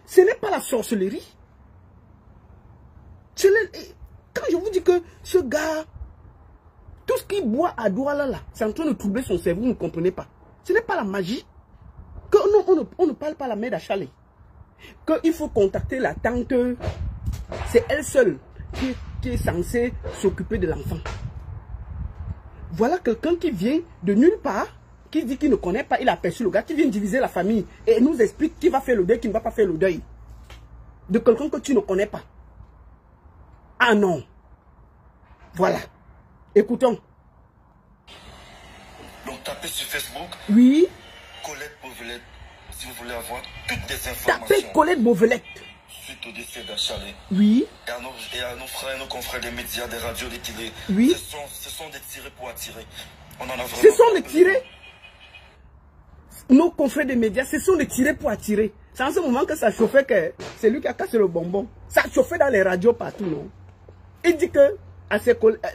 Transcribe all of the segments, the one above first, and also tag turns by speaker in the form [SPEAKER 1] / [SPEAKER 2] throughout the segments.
[SPEAKER 1] ce n'est pas la sorcellerie. Quand je vous dis que ce gars, tout ce qu'il boit à Douala là, c'est en train de troubler son cerveau, vous ne comprenez pas. Ce n'est pas la magie. Que on ne parle pas à la mère d'Achalé. Qu'il faut contacter la tante. C'est elle seule qui est censée s'occuper de l'enfant. Voilà quelqu'un qui vient de nulle part, qui dit qu'il ne connaît pas, il a aperçu le gars, qui vient diviser la famille et nous explique qui va faire le deuil, qui ne va pas faire le deuil. De quelqu'un que tu ne connais pas. Ah non. Voilà. Écoutons.
[SPEAKER 2] Donc tapez sur Facebook.
[SPEAKER 1] Oui.
[SPEAKER 2] Colette Beauvelette, si vous voulez avoir toutes les informations.
[SPEAKER 1] Tapez Colette Beauvelette.
[SPEAKER 2] Suite au décès d'Achalé.
[SPEAKER 1] Oui.
[SPEAKER 2] Et à nos frères et nos confrères des médias, des radios, des télés.
[SPEAKER 1] Oui.
[SPEAKER 2] Ce sont des tirés pour attirer. On en a vraiment.
[SPEAKER 1] Ce sont des tirés. Nos confrères des médias, ce sont des tirés pour attirer. C'est en ce moment que ça chauffait que c'est lui qui a cassé le bonbon. Ça chauffait dans les radios partout, non? Il dit que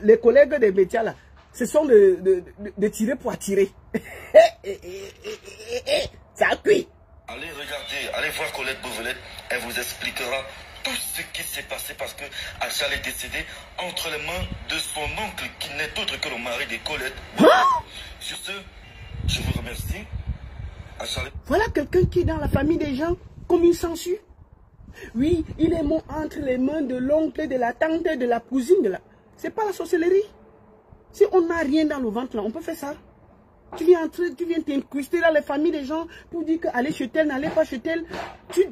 [SPEAKER 1] les collègues des médias là, ce sont des tirés pour attirer. Ça a cuit.
[SPEAKER 2] Allez regarder, allez voir Colette Beauvelette, elle vous expliquera tout ce qui s'est passé parce que Achalé est décédé entre les mains de son oncle qui n'est autre que le mari de Colette. Sur ce, je vous remercie. Achalé.
[SPEAKER 1] Voilà quelqu'un qui est dans la famille des gens comme une sangsue. Oui, il est mort entre les mains de l'oncle, de la tante, de la cousine, de la... C'est pas la sorcellerie. Si on n'a rien dans le ventre là, on peut faire ça. Tu viens t'incruster dans les familles des gens pour dire que allez chez tel, n'allez pas chez tel. Tu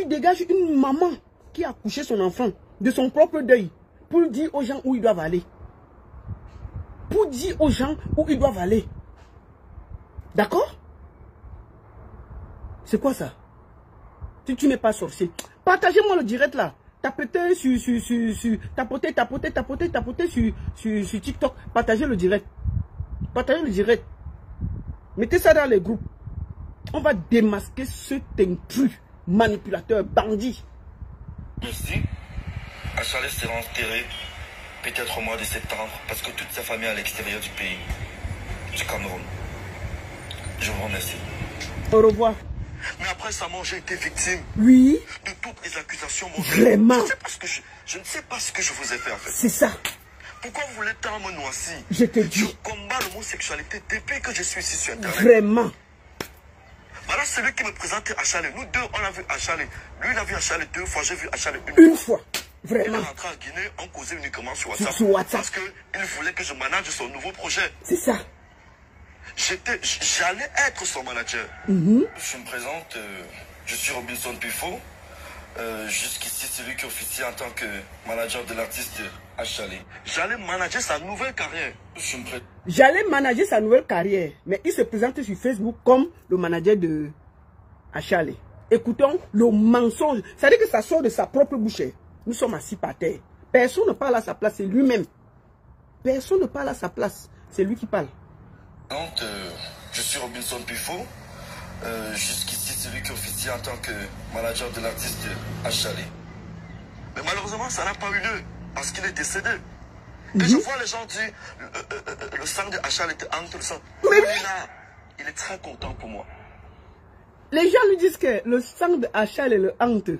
[SPEAKER 1] dégages une maman qui a couché son enfant de son propre deuil pour dire aux gens où ils doivent aller. Pour dire aux gens où ils doivent aller. D'accord? C'est quoi ça? Si tu n'es pas sorcier, partagez-moi le direct là. Tapotez sur TikTok. Partagez le direct. Partagez le direct. Mettez ça dans les groupes. On va démasquer cet intrus, manipulateur, bandit.
[SPEAKER 2] Merci. Achalé sera enterré peut-être au mois de septembre parce que toute sa famille est à l'extérieur du pays, du Cameroun. Je vous remercie.
[SPEAKER 1] Au revoir.
[SPEAKER 2] Mais après ça, moi j'ai été victime.
[SPEAKER 1] Oui.
[SPEAKER 2] De toutes les accusations.
[SPEAKER 1] Vraiment.
[SPEAKER 2] Je ne sais pas ce que je vous ai fait en fait.
[SPEAKER 1] C'est ça.
[SPEAKER 2] Pourquoi vous voulez tant me noircir?
[SPEAKER 1] Je te dis.
[SPEAKER 2] Je combats l'homosexualité depuis que je suis ici sur Internet.
[SPEAKER 1] Vraiment.
[SPEAKER 2] Voilà celui qui me présente Achalé. Nous deux, on a vu Achalé. Lui, il a vu Achalé 2 fois. J'ai vu Achalé une fois.
[SPEAKER 1] Vraiment.
[SPEAKER 2] Il est rentré en Guinée, on causait uniquement sur WhatsApp.
[SPEAKER 1] Sur WhatsApp.
[SPEAKER 2] Parce qu'il voulait que je manage son nouveau projet.
[SPEAKER 1] C'est ça.
[SPEAKER 2] J'allais être son manager. Je me présente, je suis Robinson Pifo. Jusqu'ici, c'est lui qui officie en tant que manager de l'artiste Achalé. J'allais manager sa nouvelle carrière.
[SPEAKER 1] J'allais manager sa nouvelle carrière. Mais il se présente sur Facebook comme le manager de Achalé. Écoutons le mensonge. Ça veut dire que ça sort de sa propre bouche. Nous sommes assis par terre. Personne ne parle à sa place, c'est lui-même. Personne ne parle à sa place, c'est lui qui parle.
[SPEAKER 2] Je suis Robinson Pifo. Jusqu'ici, c'est lui qui officie en tant que manager de l'artiste Achalé. Mais malheureusement, ça n'a pas eu lieu parce qu'il est décédé. Et je vois les gens dire le sang de Achalé était entre le sang. Mais là, il est très content pour moi.
[SPEAKER 1] Les gens lui disent que le sang de Achalé le hante.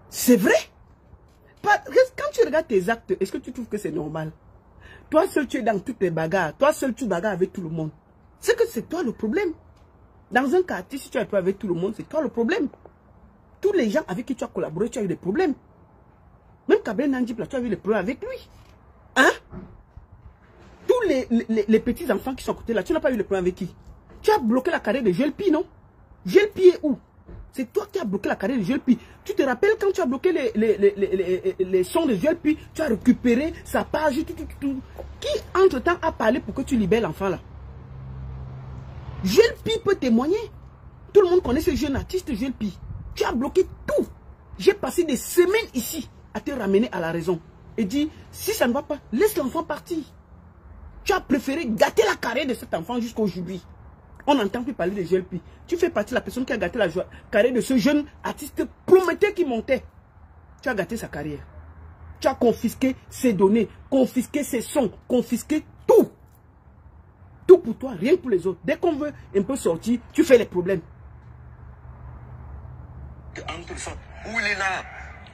[SPEAKER 1] C'est vrai? Quand tu regardes tes actes, est-ce que tu trouves que c'est normal? Toi seul, tu es dans toutes les bagarres. Toi seul, tu bagarres avec tout le monde. C'est que c'est toi le problème. Dans un quartier, si tu es avec tout le monde, c'est toi le problème. Tous les gens avec qui tu as collaboré, tu as eu des problèmes. Même Kabé Nandip, tu as eu des problèmes avec lui. Hein? Tous les petits-enfants qui sont à côté là, tu n'as pas eu des problèmes avec qui? Tu as bloqué la carrière de Gelpi, non? Gelpi est où? C'est toi qui as bloqué la carrière de Gelpi. Tu te rappelles quand tu as bloqué les sons de Gelpi, tu as récupéré sa page, tout. Qui entre-temps a parlé pour que tu libères l'enfant là? Gelpi peut témoigner. Tout le monde connaît ce jeune artiste Gelpi. Tu as bloqué tout. J'ai passé des semaines ici à te ramener à la raison. Et dit, si ça ne va pas, laisse l'enfant partir. Tu as préféré gâter la carrière de cet enfant jusqu'aujourd'hui. On n'entend plus parler de Gelpi. Tu fais partie de la personne qui a gâté la carrière de ce jeune artiste Prométhée qui montait. Tu as gâté sa carrière. Tu as confisqué ses données, confisqué ses sons, confisqué tout. Tout pour toi, rien pour les autres. Dès qu'on veut un peu sortir, tu fais les problèmes.
[SPEAKER 2] Où il est là,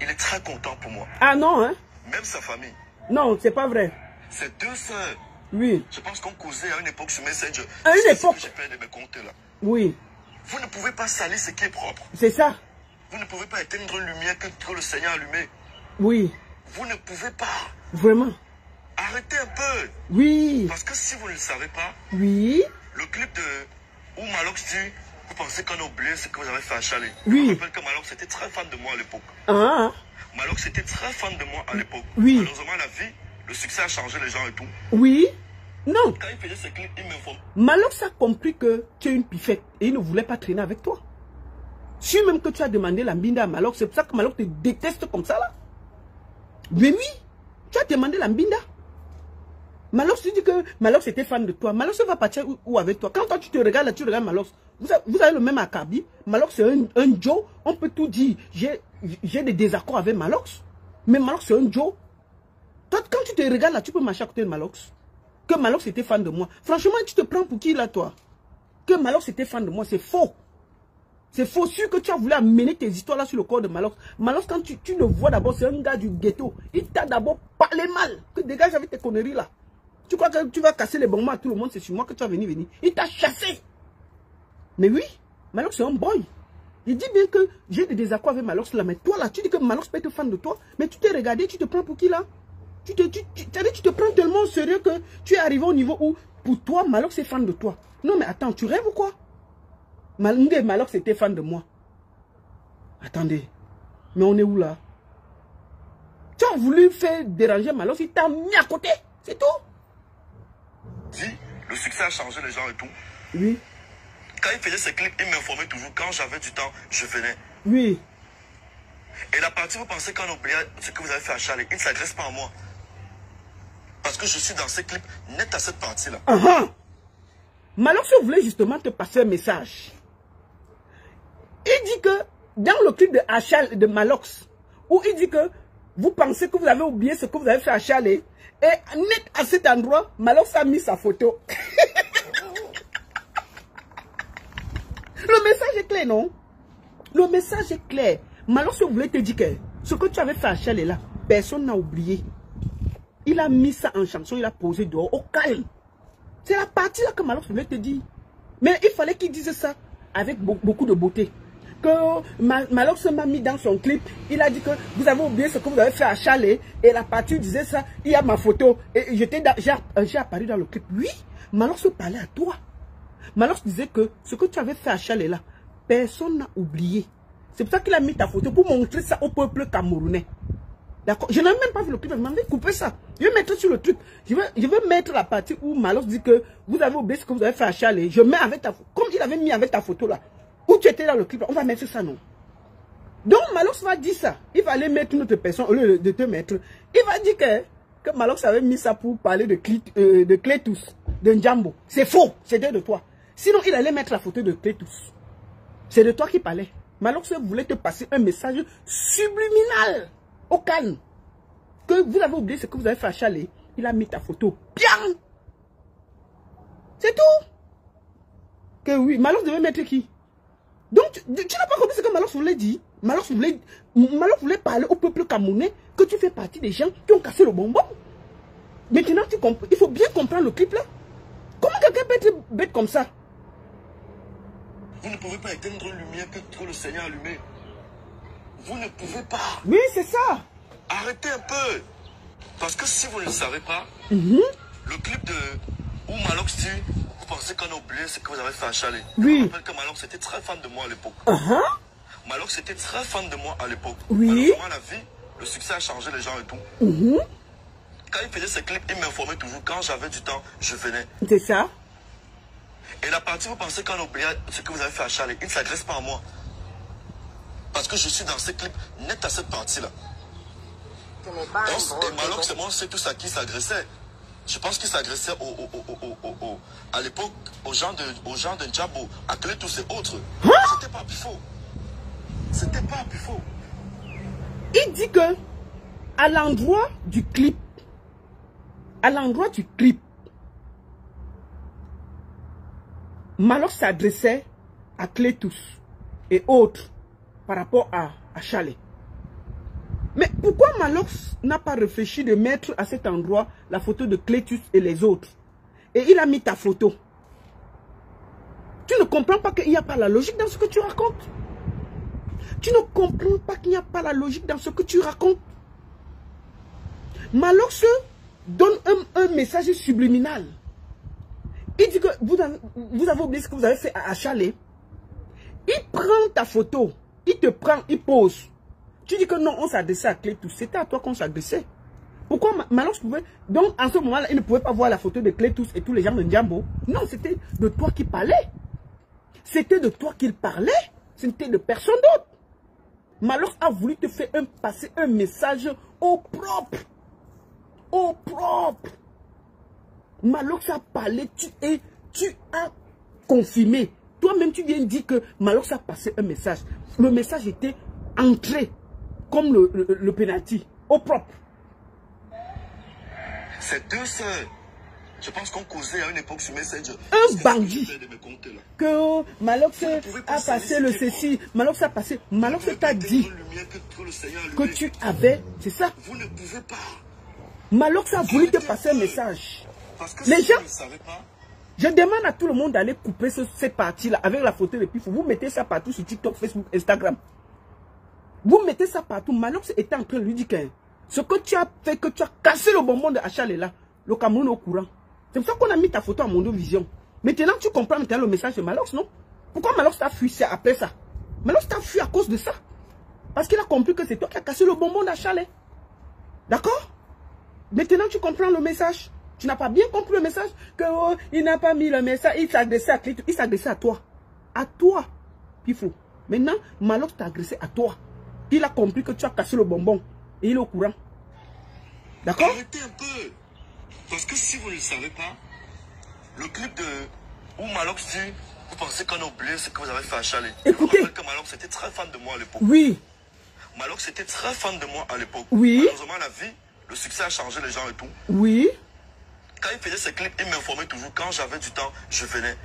[SPEAKER 2] il est très content pour moi.
[SPEAKER 1] Ah non, hein?
[SPEAKER 2] Même sa famille.
[SPEAKER 1] Non, c'est pas vrai.
[SPEAKER 2] Ses deux sœurs.
[SPEAKER 1] Oui.
[SPEAKER 2] Je pense qu'on causait à une époque sur Messenger.
[SPEAKER 1] À une époque.
[SPEAKER 2] J'ai perdu mes comptes là.
[SPEAKER 1] Oui.
[SPEAKER 2] Vous ne pouvez pas salir ce qui est propre.
[SPEAKER 1] C'est ça.
[SPEAKER 2] Vous ne pouvez pas éteindre une lumière que le Seigneur a allumée.
[SPEAKER 1] Oui.
[SPEAKER 2] Vous ne pouvez pas.
[SPEAKER 1] Vraiment.
[SPEAKER 2] Arrêtez un peu.
[SPEAKER 1] Oui.
[SPEAKER 2] Parce que si vous ne le savez pas,
[SPEAKER 1] oui.
[SPEAKER 2] Le clip de où Malox dit, vous pensez qu'on a oublié ce que vous avez fait à Chalet.
[SPEAKER 1] Oui.
[SPEAKER 2] Je me rappelle que Malox était très fan de moi à l'époque.
[SPEAKER 1] Ah.
[SPEAKER 2] Malox était très fan de moi à l'époque.
[SPEAKER 1] Oui.
[SPEAKER 2] Malheureusement, la vie, le succès a changé les gens et tout.
[SPEAKER 1] Oui. Non.
[SPEAKER 2] Quand il faisait ses clips, il m'informe.
[SPEAKER 1] Malox a compris que tu es une pifette et il ne voulait pas traîner avec toi. Si même que tu as demandé la mbinda à Malox, c'est pour ça que Malox te déteste comme ça là. Mais oui, tu as demandé la mbinda. Malox, tu dis que Malox était fan de toi. Malox va partir où avec toi? Quand toi tu te regardes là, tu regardes Malox. Vous avez le même acabit. Malox c'est un Joe. On peut tout dire. J'ai des désaccords avec Malox. Mais Malox c'est un Joe. Toi, quand tu te regardes là, tu peux marcher à côté de Malox. Que Malox était fan de moi. Franchement, tu te prends pour qui là, toi? Que Malox était fan de moi, c'est faux. C'est faux. Sûr que tu as voulu amener tes histoires là sur le corps de Malox. Malox, quand tu le vois d'abord, c'est un gars du ghetto. Il t'a d'abord parlé mal. Que dégage avec tes conneries là. Tu crois que tu vas casser les bonbons à tout le monde, c'est sur moi que tu vas venir. Il t'a chassé. Mais oui, Malox c'est un boy. Il dit bien que j'ai des désaccords avec Malox là. Mais toi là, tu dis que Malox peut être fan de toi. Mais tu t'es regardé, tu te prends pour qui là? Tu te prends tellement au sérieux que tu es arrivé au niveau où, pour toi, Malox est fan de toi. Non mais attends, tu rêves ou quoi? Malox était fan de moi. Attendez, mais on est où là? Tu as voulu faire déranger Malox, il t'a mis à côté, c'est tout.
[SPEAKER 2] Le succès a changé les gens et tout.
[SPEAKER 1] Oui.
[SPEAKER 2] Quand il faisait ses clips, il m'informait toujours. Quand j'avais du temps, je venais.
[SPEAKER 1] Oui.
[SPEAKER 2] Et la partie, vous pensez qu'on oublie ce que vous avez fait à Charlie. Il ne s'agresse pas à moi. Parce que je suis dans ces clips net à cette partie-là.
[SPEAKER 1] Malox voulait justement te passer un message. Il dit que dans le clip de Achal de Malox, où il dit que vous pensez que vous avez oublié ce que vous avez fait à Charlie. Et net à cet endroit, Malox a mis sa photo. Le message est clair, non? Le message est clair. Malox voulait te dire que ce que tu avais fait à Charlie là, personne n'a oublié. Il a mis ça en chanson, il a posé dehors au calme. C'est la partie là que Malox voulait te dire. Mais il fallait qu'il dise ça avec beaucoup de beauté. Que Malox m'a mis dans son clip, il a dit que vous avez oublié ce que vous avez fait à Chalet. Et la partie disait ça, il y a ma photo. Et j'ai apparu dans le clip. Oui, Malox parlait à toi. Malox disait que ce que tu avais fait à Chalet là, personne n'a oublié. C'est pour ça qu'il a mis ta photo pour montrer ça au peuple camerounais. D'accord? Je n'ai même pas vu le clip, je m'en vais couper ça. Je vais mettre sur le truc. Je vais mettre la partie où Malox dit que vous avez oublié ce que vous avez fait à Chalet. Je mets avec ta photo, comme il avait mis avec ta photo là. Où tu étais dans le clip, on va mettre ça, non? Donc Malox va dire ça. Il va aller mettre une autre personne au lieu de te mettre. Il va dire que Malox avait mis ça pour parler de Clétus, de Njambo. C'est faux, c'était de toi. Sinon, il allait mettre la photo de Clétus. C'est de toi qui parlait. Malox voulait te passer un message subliminal, au calme. Que vous avez oublié ce que vous avez fait à Chalet. Il a mis ta photo. Bien. C'est tout. Que oui, Malox devait mettre qui? Donc, tu n'as pas compris ce que Malox voulait dire. Malox voulait parler au peuple camerounais que tu fais partie des gens qui ont cassé le bonbon. Maintenant, tu comprends. Il faut bien comprendre le clip là. Comment quelqu'un peut être bête comme ça?
[SPEAKER 2] Vous ne pouvez pas éteindre une lumière que le Seigneur a allumée. Vous ne pouvez pas.
[SPEAKER 1] Oui, c'est ça.
[SPEAKER 2] Arrêtez un peu. Parce que si vous ne le savez pas, le clip de où Malox dit, vous pensez qu'on a oublié ce que vous avez fait à Chalet.
[SPEAKER 1] Oui.
[SPEAKER 2] Je me rappelle que Malox était très fan de moi à l'époque. Malox était très fan de moi à l'époque.
[SPEAKER 1] Oui.
[SPEAKER 2] Malheureusement, la vie, le succès a changé les gens et tout. Quand il faisait ses clips, il m'informait toujours. Quand j'avais du temps, je venais.
[SPEAKER 1] C'est ça.
[SPEAKER 2] Et la partie, vous pensez qu'on a oublié ce que vous avez fait à Chalet. Il ne s'agresse pas à moi. Parce que je suis dans ces clips net à cette partie-là. Et Malox, c'est moi, c'est tout ça qui s'agressait. Je pense qu'il s'agressait à l'époque aux gens de Njabo, à Clétus et autres. C'était pas plus faux. C'était pas plus faux.
[SPEAKER 1] Il dit que à l'endroit du clip, Malox s'adressait à Clétus et autres. par rapport à Chalet. Mais pourquoi Malox n'a pas réfléchi de mettre à cet endroit la photo de Clétus et les autres? Et il a mis ta photo. Tu ne comprends pas qu'il n'y a pas la logique dans ce que tu racontes. Tu ne comprends pas qu'il n'y a pas la logique dans ce que tu racontes. Malox donne un message subliminal. Il dit que vous avez oublié ce que vous avez fait à Chalet. Il prend ta photo. Il te prend, il pose. Tu dis que non, on s'adressait à Clétus. C'était à toi qu'on s'adressait. Pourquoi Malox pouvait... Donc, en ce moment-là, il ne pouvait pas voir la photo de Clétus et tous les gens de Ndiambo. Non, c'était de toi qu'il parlait. C'était de toi qu'il parlait. C'était de personne d'autre. Malox a voulu te faire passer un message au propre. Au propre. Malox a parlé et tu as confirmé. Toi-même, tu viens dire que Malox a passé un message. Le message était entré comme le penalty, au propre.
[SPEAKER 2] Ces deux sœurs, je pense qu'on causait à une époque sur Messenger.
[SPEAKER 1] Un bandit. Que Malox a passé le ceci. Malox a passé. Malox t'a dit que tu avais. C'est ça.
[SPEAKER 2] Vous ne pouvez pas.
[SPEAKER 1] Malox a voulu te passer un message. Les gens, je demande à tout le monde d'aller couper cette partie-là avec la photo de Pifou. Vous mettez ça partout sur TikTok, Facebook, Instagram. Vous mettez ça partout. Malox était en train de lui dire que ce que tu as fait, que tu as cassé le bonbon de Chalet là, le Cameroun est au courant. C'est pour ça qu'on a mis ta photo à Mondo Vision. Maintenant, tu comprends maintenant le message de Malox, non? Pourquoi Malox t'a fui après ça? Malox t'a fui à cause de ça. Parce qu'il a compris que c'est toi qui as cassé le bonbon de Chalet. D'accord? Maintenant, tu comprends le message. Tu n'as pas bien compris le message. Que oh, il n'a pas mis le message. Il s'adressait à Clétus. Il s'adressait à toi. À toi. Pifou. Maintenant, Malox t'a agressé à toi. Il a compris que tu as cassé le bonbon. Et il est au courant. D'accord?
[SPEAKER 2] Arrêtez un peu. Parce que si vous ne le savez pas, le clip de où Malox dit, vous pensez qu'on a oublié ce que vous avez fait à Chalet.
[SPEAKER 1] Écoutez.
[SPEAKER 2] Je me rappelle que Malox était très fan de moi à l'époque.
[SPEAKER 1] Oui.
[SPEAKER 2] Malox était très fan de moi à l'époque.
[SPEAKER 1] Oui.
[SPEAKER 2] Malheureusement, la vie, le succès a changé les gens et tout.
[SPEAKER 1] Oui.
[SPEAKER 2] Quand il faisait ses clips, il m'informait toujours. Quand j'avais du temps, je venais.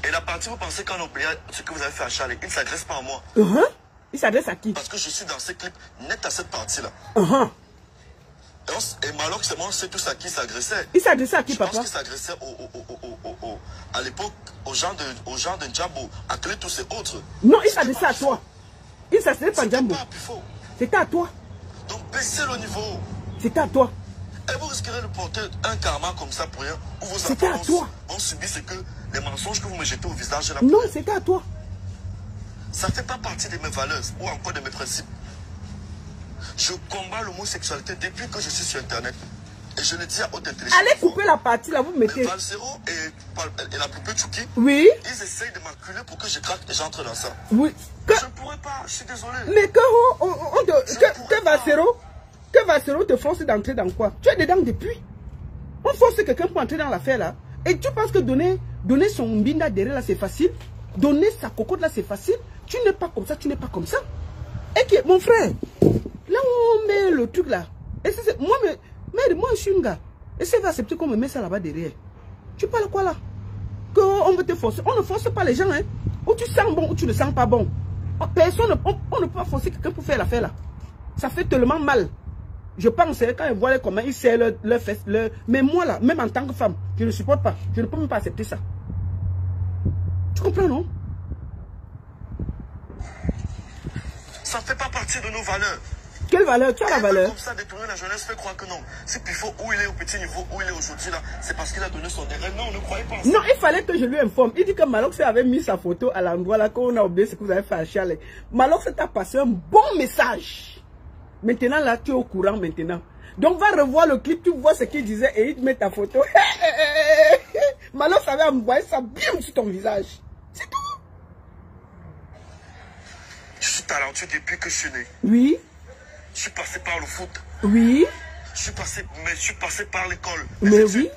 [SPEAKER 2] Et la partie, vous pensez qu'on a oublié ce que vous avez fait à Chalet. Il ne s'adresse pas à moi.
[SPEAKER 1] Il s'adresse à qui?
[SPEAKER 2] Parce que je suis dans ces clips net à cette partie-là. Et Malox, c'est moi, c'est tout ça qui s'agressait.
[SPEAKER 1] Il s'adressait à qui, papa?
[SPEAKER 2] Je pense qu'il s'agressait à l'époque aux gens de Ndiambo, à Clétus et autres.
[SPEAKER 1] Non, il s'adressait à toi. Il s'adressait pas à Ndiambo. C'était à toi.
[SPEAKER 2] Donc baissez le niveau.
[SPEAKER 1] C'était à toi.
[SPEAKER 2] Et vous risquerez de porter un karma comme ça pour rien. Où vos
[SPEAKER 1] c'était à toi.
[SPEAKER 2] On subit ce que les mensonges que vous me jetez au visage. Là,
[SPEAKER 1] non, c'était à toi.
[SPEAKER 2] Ça ne fait pas partie de mes valeurs ou encore de mes principes. Je combats l'homosexualité depuis que je suis sur Internet. Et je le dis à haute intelligence.
[SPEAKER 1] Allez couper la partie là, vous mettez.
[SPEAKER 2] Valsero et la poupée Tchouki,
[SPEAKER 1] oui.
[SPEAKER 2] Ils essayent de m'acculer pour que je craque et j'entre dans ça.
[SPEAKER 1] Oui.
[SPEAKER 2] Je ne pourrais pas, je suis désolé.
[SPEAKER 1] Mais que Valsero te force d'entrer dans quoi? Tu es dedans depuis. On force quelqu'un pour entrer dans l'affaire là. Et tu penses que donner son binda derrière là c'est facile? Donner sa cocotte là c'est facile? Tu n'es pas comme ça, tu n'es pas comme ça. Et que mon frère, là où on met le truc là, et moi je suis un gars. Et c'est va accepter qu'on me met ça là-bas derrière. Tu parles quoi là? Qu'on veut te forcer. On ne force pas les gens, hein. Ou tu sens bon ou tu ne sens pas bon. Personne, on ne peut pas forcer quelqu'un pour faire l'affaire là. Ça fait tellement mal. Je pense, quand ils voient comment ils serrent leur fesses. Mais moi là, même en tant que femme, je ne supporte pas. Je ne peux même pas accepter ça. Tu comprends, non?
[SPEAKER 2] Ça ne fait pas partie de nos valeurs.
[SPEAKER 1] Quelle valeur? Tu as la valeur?
[SPEAKER 2] Comme ça, détourner la jeunesse fait croire que non. C'est plus fort où il est au petit niveau, où il est aujourd'hui là. C'est parce qu'il a donné son derrière. Non, on ne croyait pas.
[SPEAKER 1] Non, il fallait que je lui informe. Il dit que Malox avait mis sa photo à l'endroit là, qu'on a oublié ce que vous avez fait à Chalet. Malox t'a passé un bon message. Maintenant là, tu es au courant maintenant. Donc va revoir le clip, tu vois ce qu'il disait et il te met ta photo. Malox avait envoyé ça bien sur ton visage. C'est tout.
[SPEAKER 2] Je suis talentueux depuis que je suis né.
[SPEAKER 1] Oui.
[SPEAKER 2] Je suis passé par le foot.
[SPEAKER 1] Oui.
[SPEAKER 2] Je suis passé par l'école.
[SPEAKER 1] Mais oui.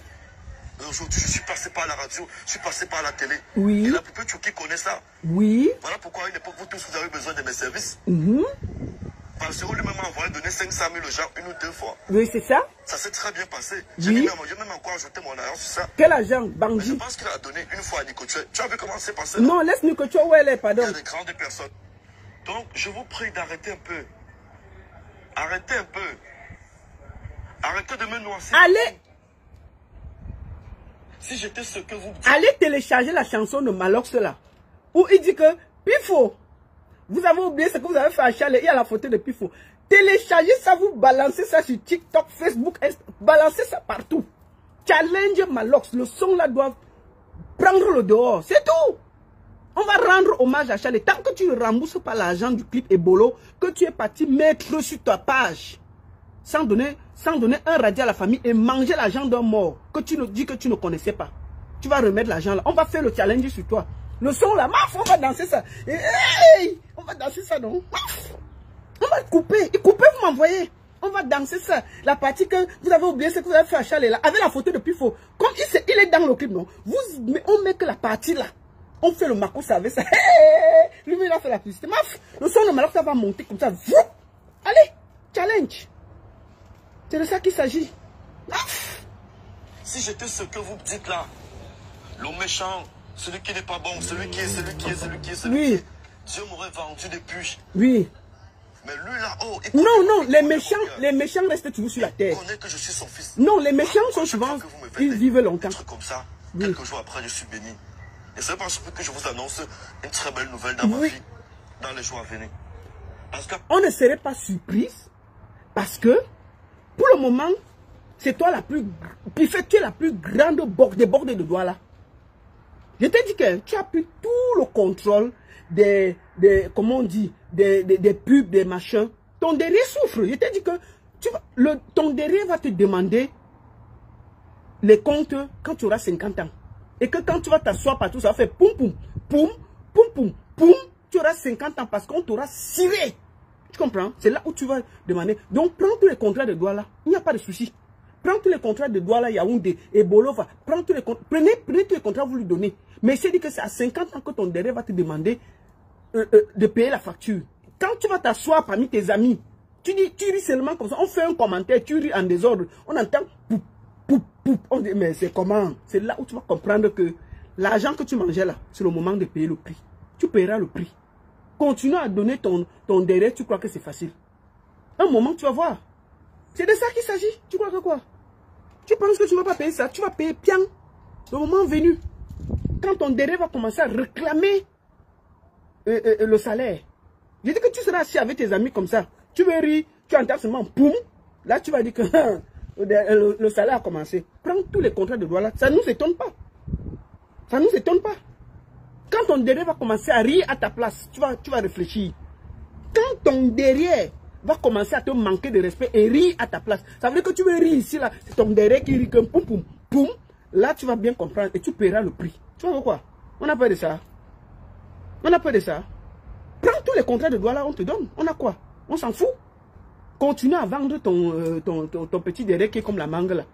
[SPEAKER 2] Aujourd'hui, je suis passé par la radio. Je suis passé par la télé.
[SPEAKER 1] Oui.
[SPEAKER 2] Et la plupart qui connaît ça.
[SPEAKER 1] Oui.
[SPEAKER 2] Voilà pourquoi à une époque, vous tous, vous avez besoin de mes services. Parce que lui-même m'a envoyé donner 500 000 aux gens une ou deux fois.
[SPEAKER 1] Oui, c'est ça.
[SPEAKER 2] Ça s'est très bien passé.
[SPEAKER 1] Oui.
[SPEAKER 2] J'ai même encore ajouté mon argent sur ça.
[SPEAKER 1] Quel agent?
[SPEAKER 2] Mais
[SPEAKER 1] Bandit.
[SPEAKER 2] je pense qu'il a donné une fois à Nico. Tu as vu comment c'est passé?
[SPEAKER 1] Non, laisse Nico, où elle est, pardon.
[SPEAKER 2] Il y a des grandes personnes. Donc, je vous prie d'arrêter un peu. Arrêtez un peu. Arrêtez de me noircir.
[SPEAKER 1] Allez.
[SPEAKER 2] Si j'étais ce que vous dites.
[SPEAKER 1] Allez télécharger la chanson de Malox là. Où il dit que Pifo, vous avez oublié ce que vous avez fait à Charles. Il y a la photo de Pifo. Téléchargez ça, vous balancez ça sur TikTok, Facebook, balancez ça partout. Challenge Malox. Le son là doit prendre le dehors. C'est tout. On va rendre hommage à Charles. Tant que tu ne rembourses pas l'argent du clip Ebolo, que tu es parti mettre sur ta page, sans donner un radis à la famille et manger l'argent d'un mort que tu nous dis que tu ne connaissais pas. Tu vas remettre l'argent là. On va faire le challenge sur toi. Le son là, maf, on va danser ça. Hey, on va danser ça, non? Maf. On va couper. Et couper, vous m'envoyez. On va danser ça. La partie que vous avez oublié, ce que vous avez fait à Charles là, avec la photo de Pifo. Comme il est dans le clip, non? On met que la partie là. On fait le Marcos avec ça. Hey, lui, il a fait la publicité. Maf, le son de Malox, ça va monter comme ça. Allez, challenge. C'est de ça qu'il s'agit.
[SPEAKER 2] Si j'étais ce que vous dites là, l'homme méchant, celui qui n'est pas bon, celui qui est.
[SPEAKER 1] Oui.
[SPEAKER 2] Dieu m'aurait vendu depuis.
[SPEAKER 1] Oui.
[SPEAKER 2] Mais lui là, oh.
[SPEAKER 1] Non, les méchants restent toujours sur la terre.
[SPEAKER 2] Il connaît que je suis son fils.
[SPEAKER 1] Non, les méchants sont souvent, ils vivent longtemps.
[SPEAKER 2] Comme ça,
[SPEAKER 1] oui.
[SPEAKER 2] Quelques jours après, je suis béni. Et c'est parce que je vous annonce une très belle nouvelle dans ma vie, dans les jours à venir. Parce que... On
[SPEAKER 1] ne serait pas surprise, parce que, pour le moment, c'est toi la plus... Tu es la plus grande débordée de doigts là. Je t'ai dit que tu as pris tout le contrôle des comment on dit, des pubs, des machins. Ton derrière souffre. Je t'ai dit que ton derrière va te demander les comptes quand tu auras 50 ans. Et que quand tu vas t'asseoir partout, ça va faire poum poum, poum, poum poum, poum. Tu auras 50 ans parce qu'on t'aura ciré. Tu comprends? C'est là où tu vas demander. Donc, prends tous les contrats de douane là. Il n'y a pas de souci. Prends tous les contrats de douane là, Yaoundé et Bolova. Prends tous les contrats. Prenez tous les contrats, vous lui donnez. Mais c'est dit que c'est à 50 ans que ton derrière va te demander de payer la facture. Quand tu vas t'asseoir parmi tes amis, tu ris seulement comme ça. On fait un commentaire, tu ris en désordre. On entend poup, poup, poup. On dit, mais c'est comment? C'est là où tu vas comprendre que l'argent que tu mangeais là, c'est le moment de payer le prix. Tu paieras le prix. Continue à donner ton derrière, tu crois que c'est facile. Un moment, tu vas voir. C'est de ça qu'il s'agit. Tu crois que quoi? Tu penses que tu ne vas pas payer ça? Tu vas payer bien le moment venu. Quand ton derrière va commencer à réclamer le salaire. Je dis que tu seras assis avec tes amis comme ça. Tu veux rire, tu entends seulement poum. Là, tu vas dire que le salaire a commencé. Prends tous les contrats de droit là. Ça ne nous étonne pas. Ça ne nous étonne pas. Quand ton derrière va commencer à rire à ta place, tu vas réfléchir. Quand ton derrière va commencer à te manquer de respect et rire à ta place, ça veut dire que tu veux rire ici, là, c'est ton derrière qui rit comme poum poum poum. Là, tu vas bien comprendre et tu paieras le prix. Tu vois pourquoi? On a peur de ça. On a peur de ça. Prends tous les contrats de droit là, on te donne. On a quoi? On s'en fout. Continue à vendre ton petit derrière qui est comme la mangue là.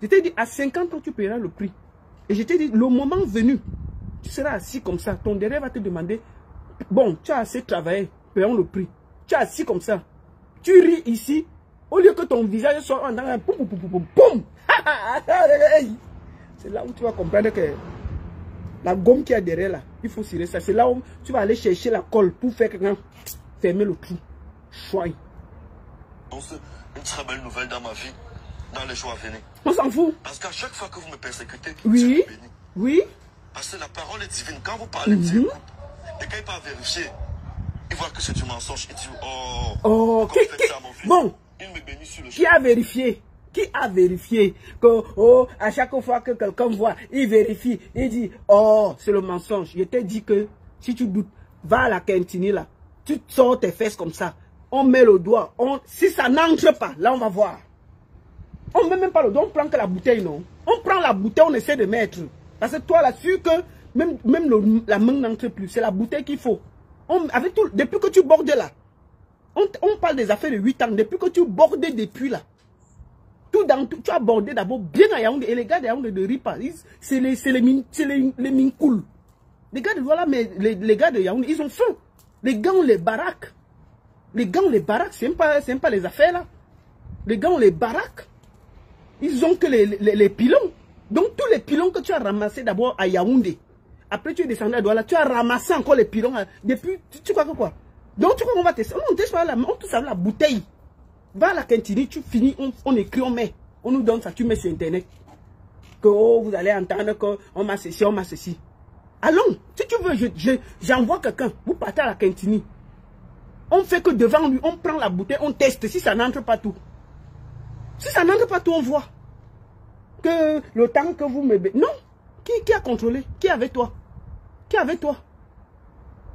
[SPEAKER 1] Je t'ai dit, à 50 ans, tu paieras le prix. Et je t'ai dit, le moment venu, tu seras assis comme ça. Ton derrière va te demander, bon, tu as assez travaillé, payons le prix. Tu es assis comme ça. Tu ris ici, au lieu que ton visage soit en un poum, poum, poum, poum, poum. C'est là où tu vas comprendre que la gomme qui est derrière là, il faut cirer ça. C'est là où tu vas aller chercher la colle pour faire quelqu'un fermer le trou. Choix.
[SPEAKER 2] Une très belle nouvelle dans ma vie, dans les jours à venir.
[SPEAKER 1] On s'en fout.
[SPEAKER 2] Parce qu'à chaque fois que vous me persécutez,
[SPEAKER 1] oui, oui.
[SPEAKER 2] Parce que la parole est divine. Quand vous parlez, Dieu écoute. Et quand il part vérifier, il voit que c'est du mensonge. Il dit, oh, ça, mon fils.
[SPEAKER 1] Bon,
[SPEAKER 2] il me bénit sur le
[SPEAKER 1] qui a vérifié? Qui a vérifié que, oh, à chaque fois que quelqu'un voit, il vérifie, il dit, oh, c'est le mensonge. Je t'ai dit que, si tu doutes, va à la cantine là, tu sors tes fesses comme ça, on met le doigt, si ça n'entre pas, là on va voir. On ne met même pas le doigt, on prend que la bouteille, non. On prend la bouteille, on essaie de mettre. Parce que toi là, sûr que même la main n'entre plus, c'est la bouteille qu'il faut. Avec tout, depuis que tu bordes là, on parle des affaires de 8 ans, depuis que tu bordes depuis là, tu as bordé d'abord bien à Yaoundé, et les gars de Yaoundé de Ripa, c'est les minkouls. Les gars de voilà, mais les gars de Yaoundé, ils ont faim. Les gars ont les baraques. Les gars ont les baraques, c'est même pas les affaires là. Les gars ont les baraques. Ils ont que les pilons. Donc tous les pilons que tu as ramassés d'abord à Yaoundé, après tu es descendu à Douala, tu as ramassé encore les pilons. Depuis, tu crois que quoi? Donc tu crois qu'on va tester? On teste pas on te sert la bouteille. Va à la cantine, tu finis, on écrit, on met. On nous donne ça, tu mets sur internet. Que oh, vous allez entendre qu'on m'a ceci, on m'a ceci. Allons, si tu veux, j'envoie quelqu'un, vous partez à la cantine. On fait que devant lui, on prend la bouteille, on teste si ça n'entre pas tout. Si ça n'entre pas tout, on voit. Que le temps que vous me... Non. Qui a contrôlé? Qui est avec toi? Qui est avec toi?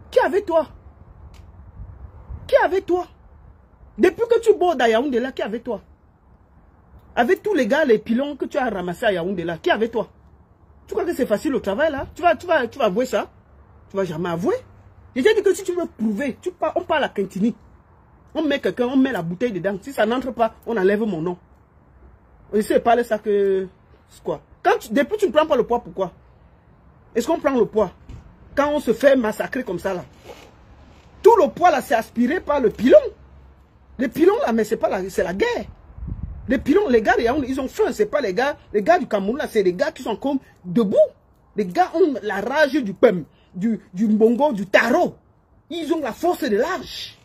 [SPEAKER 1] Qui est avec toi? Qui est avec toi? Depuis que tu bordes à Yaoundé là, qui est avec toi? Avec tous les gars, les pilons que tu as ramassés à Yaoundé là, qui est avec toi? Tu crois que c'est facile le travail là? Tu vas avouer ça? Tu vas jamais avouer? Je t'ai dit que si tu veux prouver, on parle à Quintini. On met quelqu'un, on met la bouteille dedans. Si ça n'entre pas, on enlève mon nom. On essaie de parler ça que... C'est quoi? Depuis tu ne prends pas le poids, pourquoi? Est-ce qu'on prend le poids? Quand on se fait massacrer comme ça là. Tout le poids là, c'est aspiré par le pilon. Les pilons là, mais c'est pas c'est la guerre. Les pilons, les gars, ils ont faim. C'est pas les gars du Cameroun là, c'est les gars qui sont comme debout. Les gars ont la rage du pem, du mbongo, du taro. Ils ont la force de l'âge.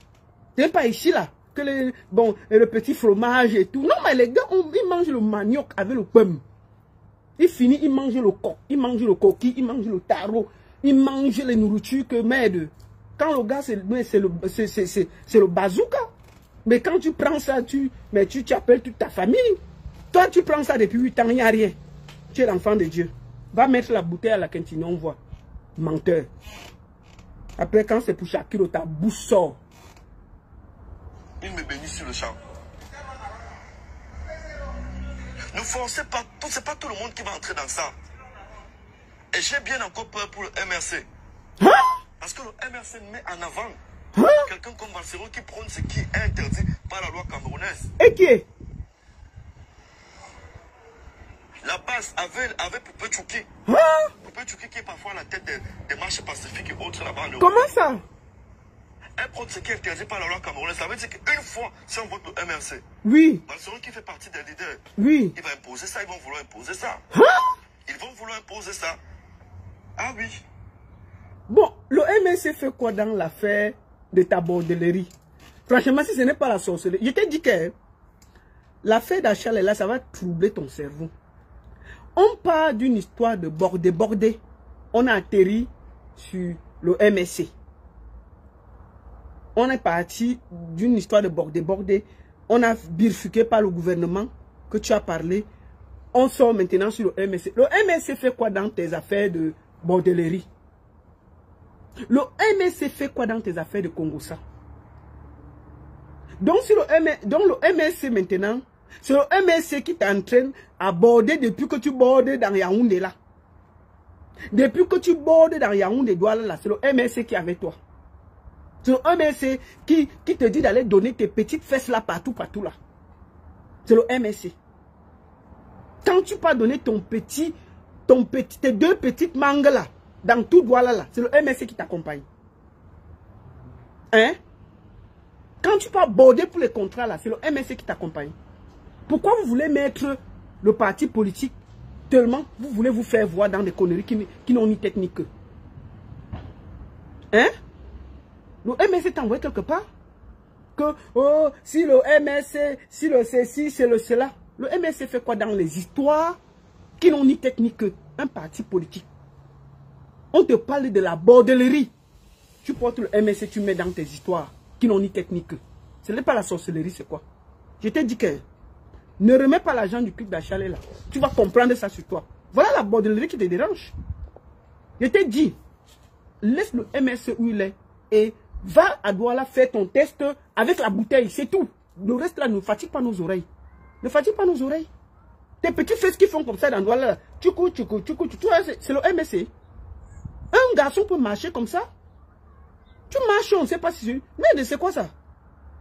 [SPEAKER 1] C'est pas ici là. Que le petit fromage et tout. Non, mais les gars, ils mangent le manioc avec le pomme. Ils finissent, ils mangent le coq, ils mangent le coquille, ils mangent le taro, ils mangent les nourritures que merde. Quand le gars, c'est le bazooka. Mais quand tu prends ça, tu appelles toute ta famille. Toi, tu prends ça depuis 8 ans, il n'y a rien. Tu es l'enfant de Dieu. Va mettre la bouteille à la cantine, on voit. Menteur. Après, quand c'est pour Shakiro, ta bouche sort.
[SPEAKER 2] Il me bénit sur le champ. Ne forcez pas, c'est pas tout le monde qui va entrer dans ça. Et j'ai bien encore peur pour le MRC.
[SPEAKER 1] Hein?
[SPEAKER 2] Parce que le MRC met en avant
[SPEAKER 1] hein?
[SPEAKER 2] Quelqu'un comme Valsero qui prône ce qui est interdit par la loi camerounaise.
[SPEAKER 1] Et qui est?
[SPEAKER 2] La base avait Poupé Tchouki.
[SPEAKER 1] Hein?
[SPEAKER 2] Poupé Tchouki qui est parfois à la tête des marches pacifiques et autres là-bas en Europe.
[SPEAKER 1] Comment ça?
[SPEAKER 2] Elle prône ce qui est interdit par la loi camerounaise. Ça veut dire qu'une fois, si on vote le MRC,
[SPEAKER 1] oui.
[SPEAKER 2] Valsero qui fait partie des leaders,
[SPEAKER 1] oui.
[SPEAKER 2] Il va imposer ça, ils vont vouloir imposer ça.
[SPEAKER 1] Hein?
[SPEAKER 2] Ils vont vouloir imposer ça. Ah oui.
[SPEAKER 1] Bon, le MRC fait quoi dans l'affaire de ta bordellerie? Franchement, si ce n'est pas la sorcellerie, je t'ai dit que l'affaire d'Achal là, ça va troubler ton cerveau. On part d'une histoire de bordé. On a atterri sur le MRC. On est parti d'une histoire de bordé. On a bifurqué par le gouvernement que tu as parlé. On sort maintenant sur le MRC. Le MRC fait quoi dans tes affaires de bordellerie? Le MRC fait quoi dans tes affaires de Congo-Ça? Donc, le MRC maintenant, c'est le MRC qui t'entraîne à border depuis que tu bordes dans Yaoundé là. Depuis que tu bordes dans Yaoundé Douala là, c'est le MRC qui est avec toi. C'est le MRC qui te dit d'aller donner tes petites fesses là partout là. C'est le MRC. Quand tu peux donner tes deux petites mangues là, dans tout Douala là, c'est le MRC qui t'accompagne. Hein? Quand tu peux border pour les contrats là, c'est le MRC qui t'accompagne. Pourquoi vous voulez mettre le parti politique tellement vous voulez vous faire voir dans des conneries qui n'ont ni tête ni queue? Hein? Le MRC t'envoie quelque part? Que, oh, si le MRC, si le ceci, c'est le cela. Le MRC fait quoi dans les histoires qui n'ont ni tête ni queue? Un parti politique. On te parle de la bordellerie. Tu portes le MRC, tu mets dans tes histoires qui n'ont ni tête ni queue. Ce n'est pas la sorcellerie, c'est quoi? Je t'ai dit que ne remets pas l'argent du culte d'Achalé là. Tu vas comprendre ça sur toi. Voilà la bordellerie qui te dérange. Je t'ai dit, laisse le MRC où il est et va à Douala faire ton test avec la bouteille, c'est tout. Le reste là ne fatigue pas nos oreilles. Ne fatigue pas nos oreilles. Tes petits fesses qui font comme ça dans Douala là, tu cours, c'est le MRC. Un garçon peut marcher comme ça. Tu marches, on ne sait pas si c'est... Mais c'est quoi ça?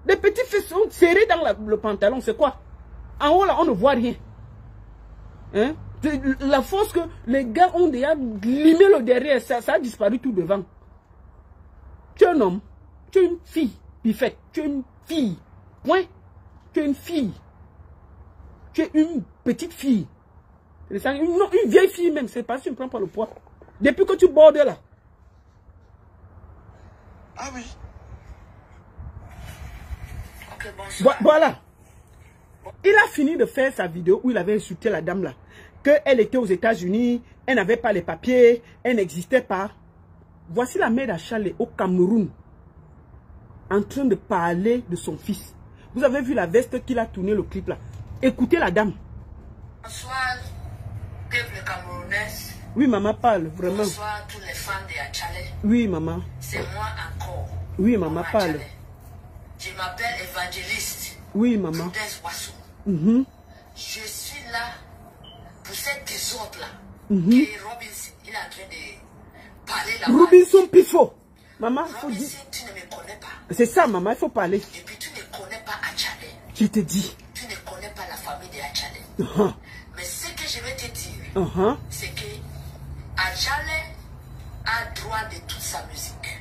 [SPEAKER 1] Des petits fesses sont serrés dans le pantalon, c'est quoi? En haut là, on ne voit rien. Hein? La force que les gars ont déjà limé le derrière, ça a disparu tout devant. Tu es un homme, tu es une fille, Pifette, tu es une fille. Point. Tu es une fille. Tu es une petite fille. Une vieille fille même. C'est pas si tu ne prends pas le poids. Depuis que tu bordes là.
[SPEAKER 2] Ah oui.
[SPEAKER 3] Ok, bonsoir.
[SPEAKER 1] Voilà. Il a fini de faire sa vidéo où il avait insulté la dame là. Qu'elle était aux États-Unis, elle n'avait pas les papiers, elle n'existait pas. Voici la mère d'Achalé au Cameroun en train de parler de son fils. Vous avez vu la veste qu'il a tourné le clip là. Écoutez la dame.
[SPEAKER 3] Bonsoir, peuple camerounais.
[SPEAKER 1] Oui, maman, parle, vraiment.
[SPEAKER 3] Bonsoir, tous les fans de Achalé.
[SPEAKER 1] Oui, maman.
[SPEAKER 3] C'est moi encore.
[SPEAKER 1] Oui, maman, parle.
[SPEAKER 3] Je m'appelle Évangéliste.
[SPEAKER 1] Oui, maman.
[SPEAKER 3] Prudence Wassou. Je suis là pour cette désordre-là. Et Robinson, il est en train de parler là-bas.
[SPEAKER 1] Robinson Pifo. Maman, il faut dire.
[SPEAKER 3] Robinson, tu ne me connais pas.
[SPEAKER 1] C'est ça, maman, il faut parler.
[SPEAKER 3] Et puis tu ne connais pas Achalé.
[SPEAKER 1] Je te dis.
[SPEAKER 3] Tu ne connais pas la famille de Achalé. Mais ce que je vais te dire, c'est que Achalé a droit de toute sa musique.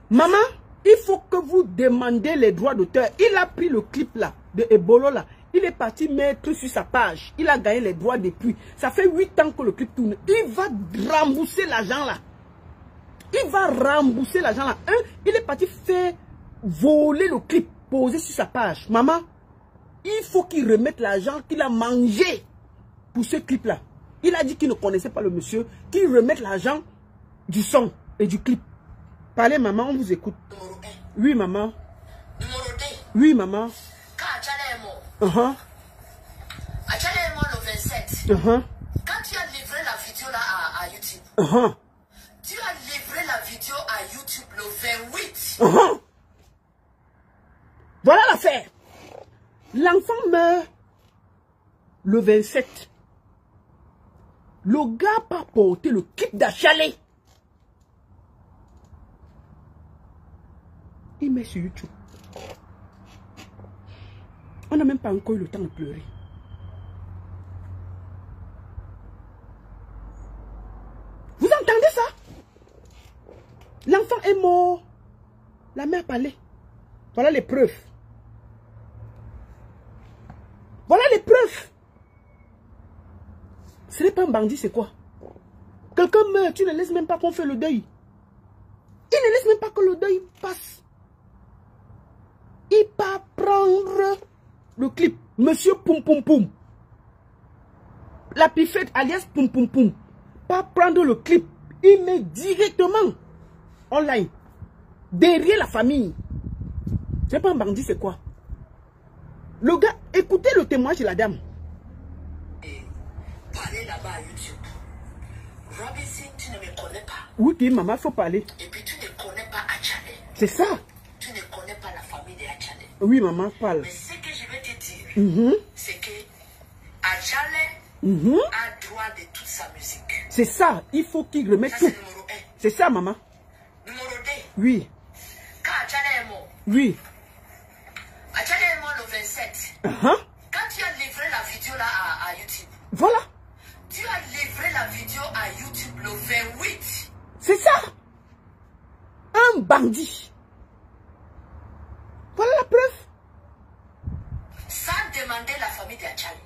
[SPEAKER 1] Maman, il faut que vous demandez les droits d'auteur. Il a pris le clip là, de Ebolo là. Il est parti mettre sur sa page. Il a gagné les droits depuis. Ça fait 8 ans que le clip tourne. Il va rembourser l'argent là. Il va rembourser l'argent là. Il est parti faire voler le clip, poser sur sa page. Maman, il faut qu'il remette l'argent qu'il a mangé pour ce clip là. Il a dit qu'il ne connaissait pas le monsieur. Qu'il remette l'argent du son et du clip. Parlez, maman, on vous écoute.
[SPEAKER 3] Numéro 1.
[SPEAKER 1] Oui, maman.
[SPEAKER 3] Numéro 2.
[SPEAKER 1] Oui, maman.
[SPEAKER 3] Quand Achalé est mort, Achalé est mort le 27. Quand tu as livré la vidéo là à YouTube, tu as livré la vidéo à YouTube le 28.
[SPEAKER 1] Voilà l'affaire. L'enfant meurt le 27. Le gars n'a pas porté le clip d'Achalé. Il met sur YouTube. On n'a même pas encore eu le temps de pleurer. Vous entendez ça? L'enfant est mort. La mère parlait. Voilà les preuves. Voilà les preuves. Ce n'est pas un bandit, c'est quoi? Quelqu'un meurt, tu ne laisses même pas qu'on fait le deuil. Il ne laisse même pas que le deuil passe. Il part prendre le clip. Monsieur Poum Poum Poum. La Pifette alias Poum Poum Poum. Pas prendre le clip. Il met directement online. Derrière la famille. C'est pas un bandit, c'est quoi? Le gars, écoutez le témoignage de la dame.
[SPEAKER 3] Parler là-bas à YouTube. Robinson, tu ne me connais pas.
[SPEAKER 1] Oui, puis maman, il faut parler.
[SPEAKER 3] Et puis tu ne connais pas Achalé.
[SPEAKER 1] C'est ça.
[SPEAKER 3] Tu ne connais pas la famille de Achalé.
[SPEAKER 1] Oui, maman, parle.
[SPEAKER 3] Mais ce que je vais te dire, c'est que Achalé a droit de toute sa musique.
[SPEAKER 1] C'est ça. Il faut qu'il remette
[SPEAKER 3] Ça,
[SPEAKER 1] tout.
[SPEAKER 3] c'est numéro 1.
[SPEAKER 1] C'est ça, maman.
[SPEAKER 3] Numéro 2.
[SPEAKER 1] Oui.
[SPEAKER 3] Quand Achalé est mort,
[SPEAKER 1] Oui.
[SPEAKER 3] Achalé est mort le 27. Quand tu as livré la vidéo là à YouTube,
[SPEAKER 1] Voilà.
[SPEAKER 3] tu as livré la vidéo à YouTube le 28.
[SPEAKER 1] C'est ça. Un bandit. Voilà la preuve.
[SPEAKER 3] Sans demander la famille d'Achalé.